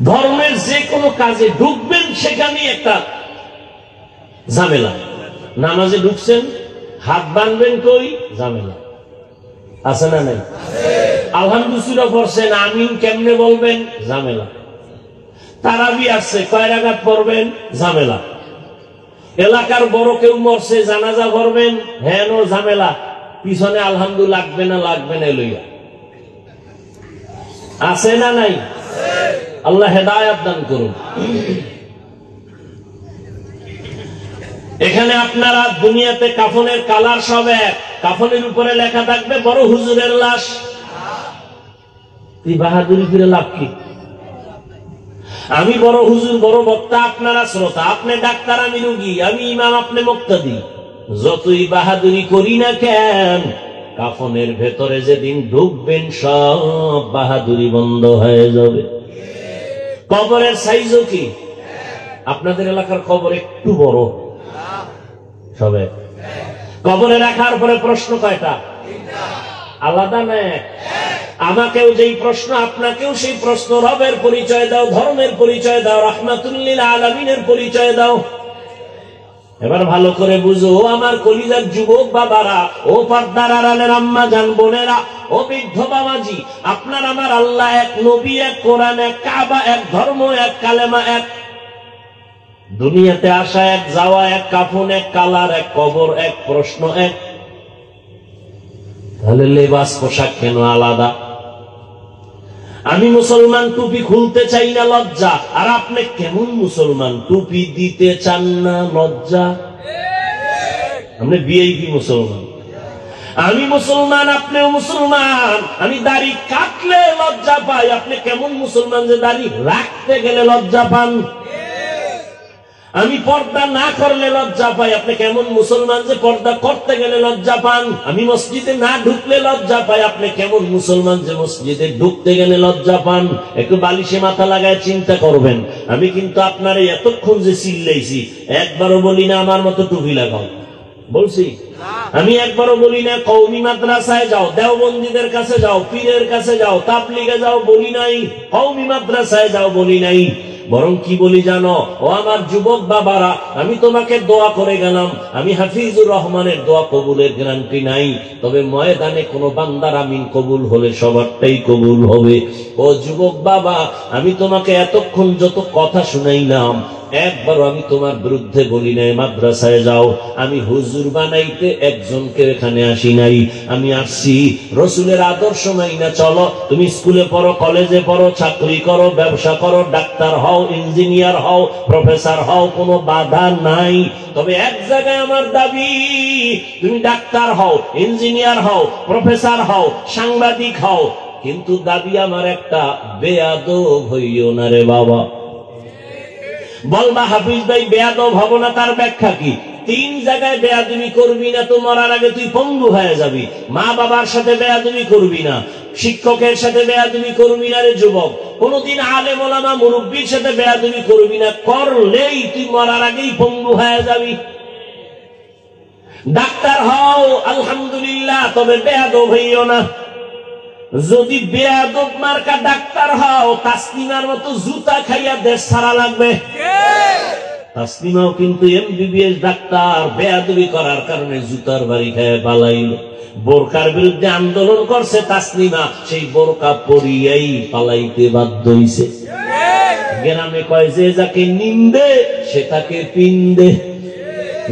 ধর্মের যে কোনো কাজে ঢুকবেন সেখানেই একটা ঝামেলা। নামাজে ঢুকছেন, হাত বাঁধবেন কই, ঝামেলা আছে না নাই? আলহামদুলিল্লাহ পড়ছেন, আমিন কেমনে বলবেন, ঝামেলা। তারাবি আসছে, কয় রাকাত পড়বেন, ঝামেলা। এলাকার বড় কেউ মরছে, জানাজা পড়বেন, হ্যাঁ নো ঝামেলা। পিছনে আলহামদুলিল্লাহ লাগবে না লাগবে না লইয়া আছে না নাই? আল্লাহ হেদায়েত দান করুন। এখানে আপনারা দুনিয়াতে কাফনের কালার সব এক, কাফনের উপরে লেখা থাকবে বড় হুজুরের লাশ। তুই বাহাদুরি ফিরে লাভ কি? আমি বড় হুজুর, বড় বক্তা, আপনারা শ্রোতা, আপনি ডাক্তার, আমি রোগী, আমি ইমাম, আপনি মুক্তাদি। যতই বাহাদুরি করি না কেন, কাফনের ভেতরে যেদিন ঢুকবেন সব বাহাদুরি বন্ধ হয়ে যাবে। কবরের সাইজও কি? আপনাদের এলাকার কবর একটু বড়, সবে কবরে রাখার পরে প্রশ্ন কয়টা? আলাদা না? আমাকেও যেই প্রশ্ন, আপনাকেও সেই প্রশ্ন। রবের পরিচয় দাও, ধর্মের পরিচয় দাও, রাহমাতুল আলামিনের পরিচয় দাও। এবার ভালো করে বুঝো আমার কলিজার যুবক বাবারা, ও পর্দার আড়ালের আম্মা জান বোনেরা, ও বৃদ্ধ বাবাজি, আপনার আমার আল্লাহ এক, নবী এক, কোরআন এক, কাবা এক, ধর্ম এক, কালেমা এক, দুনিয়াতে আসা এক, যাওয়া এক, কাফন এক, কালার এক, কবর এক, প্রশ্ন এক। তাহলে লেবাস পোশাক কেন আলাদা? আমি মুসলমান, টুপি খুলতে চাই না, লজ্জা। আর আপনি কেমন মুসলমান, টুপি দিতে চান না, লজ্জা? আপনি ভিআইপি মুসলমান। আমি মুসলমান, আপনিও মুসলমান। আমি দাড়ি কাটলে লজ্জা পাই, আপনি কেমন মুসলমান যে দাড়ি রাখতে গেলে লজ্জা পান? আমি পর্দা না করলে লজ্জা পাই, আপনি কেমন মুসলমান যে পর্দা করতে গেলে লজ্জা পান? আমি মসজিদে না ঢুকলে লজ্জা পাই, আপনি কেমন মুসলমান যে মসজিদে ঢুকতে গেলে লজ্জা পান? একটু বালিশে মাথা লাগায় চিন্তা করবেন। আমি কিন্তু আপনার এতক্ষণ যে চিল্লাইছি, একবারও বলি না আমার মতো টুপি লাগাও, বলছি? আমি একবারও বলি না কওমি মাদ্রাসায় যাও, দেওবন্দীদের কাছে যাও, পীরের কাছে যাও, তাবলিগে যাও, বলি নাই। কওমি মাদ্রাসায় যাও বলি নাই। বরং কি বলি জানো? ও আমার যুবক বাবারা, আমি তোমাকে দোয়া করে গেলাম। আমি হাফিজুর রহমানের দোয়া কবুলের গ্যারান্টি নাই, তবে ময়দানে কোনো বান্দার আমিন কবুল হলে সবারটাই কবুল হবে। ও যুবক বাবা, আমি তোমাকে এতক্ষণ যত কথা শুনাইলাম, একবার আমি তোমার বিরুদ্ধে বলি নাই মাদ্রাসায় যাও। আমি হুজুর বানাইতে একজনকে এখানে আসি নাই, আমি আসছি রসুলের আদর্শ মাইনা চলো। তুমি স্কুলে পড়ো, কলেজে পড়ো, চাকরি করো, ব্যবসা করো, ডাক্তার হও, ইঞ্জিনিয়ার হও, প্রফেসর হও, কোনো বাধা নাই। তবে এক জায়গায় আমার দাবি, তুমি ডাক্তার হও, ইঞ্জিনিয়ার হও, প্রফেসর হও, সাংবাদিক হও, কিন্তু দাবি আমার একটা, বেয়াদব হইও না রে বাবা। বলবা হাফিজ ভাই বেয়াদব হব না, তার ব্যাখ্যা কি? 3 জায়গায় বেয়াদবি করবি না তো মরার আগে তুই পঙ্গু হয়ে যাবি। মা বাবার সাথে বেয়াদবি করবি না, শিক্ষকের সাথে বেয়াদবি করবি না রে যুবক, কোনদিন আলেম ওলামা মুরব্বির সাথে বেয়াদবি করবি না, করলেই তুই মরার আগেই পঙ্গু হয়ে যাবি। ডাক্তার হও আলহামদুলিল্লাহ, তবে বেয়াদব হইও না। যদি বেয়াদব মার্কা ডাক্তার হও, তাসলিমার মতো জুতা খাইয়া দেশ ছাড়া লাগবে। তাসলিমাও কিন্তু এমবিবিএস ডাক্তার, বেয়াদবি করার কারণে জুতার বাড়ি খায় পালাইল। বোরকার বিরুদ্ধে আন্দোলন করছে তাসলিমা, সেই বোরকা পরিয়াই পালাইতে বাধ্য হইছে। গ্রামে কয় যে যাকে নিন্দে সে তাকে পিন্দে।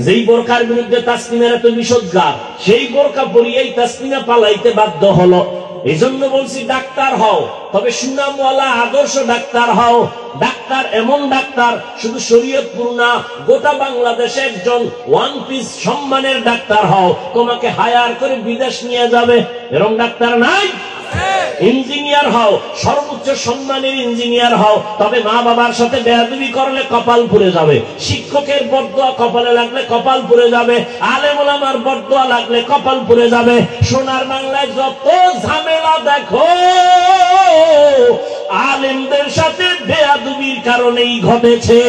যেই বোরকার বিরুদ্ধে তাসলিমের এত বিষোদ্গার, সেই বোরকা পরিয়াই তাসলিমা পালাইতে বাধ্য হলো। এই জন্য বলছি ডাক্তার হও, তবে সুনামওয়ালা আদর্শ ডাক্তার হও। ডাক্তার এমন ডাক্তার, শুধু শরীয়তপুর না, গোটা বাংলাদেশে একজন ওয়ান পিস সম্মানের ডাক্তার হও, তোমাকে হায়ার করে বিদেশ নিয়ে যাবে। এরকম ডাক্তার নাই? ইঞ্জিনিয়ার হও, সর্বোচ্চ সম্মানের ইঞ্জিনিয়ার হও, তবে মা বাবার সাথে বেয়াদবি করলে কপাল পুড়ে যাবে। শিক্ষকের বরদোয়া কপালে লাগলে কপাল পুড়ে যাবে। আলেম ওলামার বরদোয়া লাগলে কপাল পুড়ে যাবে। সোনার বাংলায় যত ঝামেলা দেখো, আলেমদের সাথে বেয়াদবির কারণেই ঘটেছে।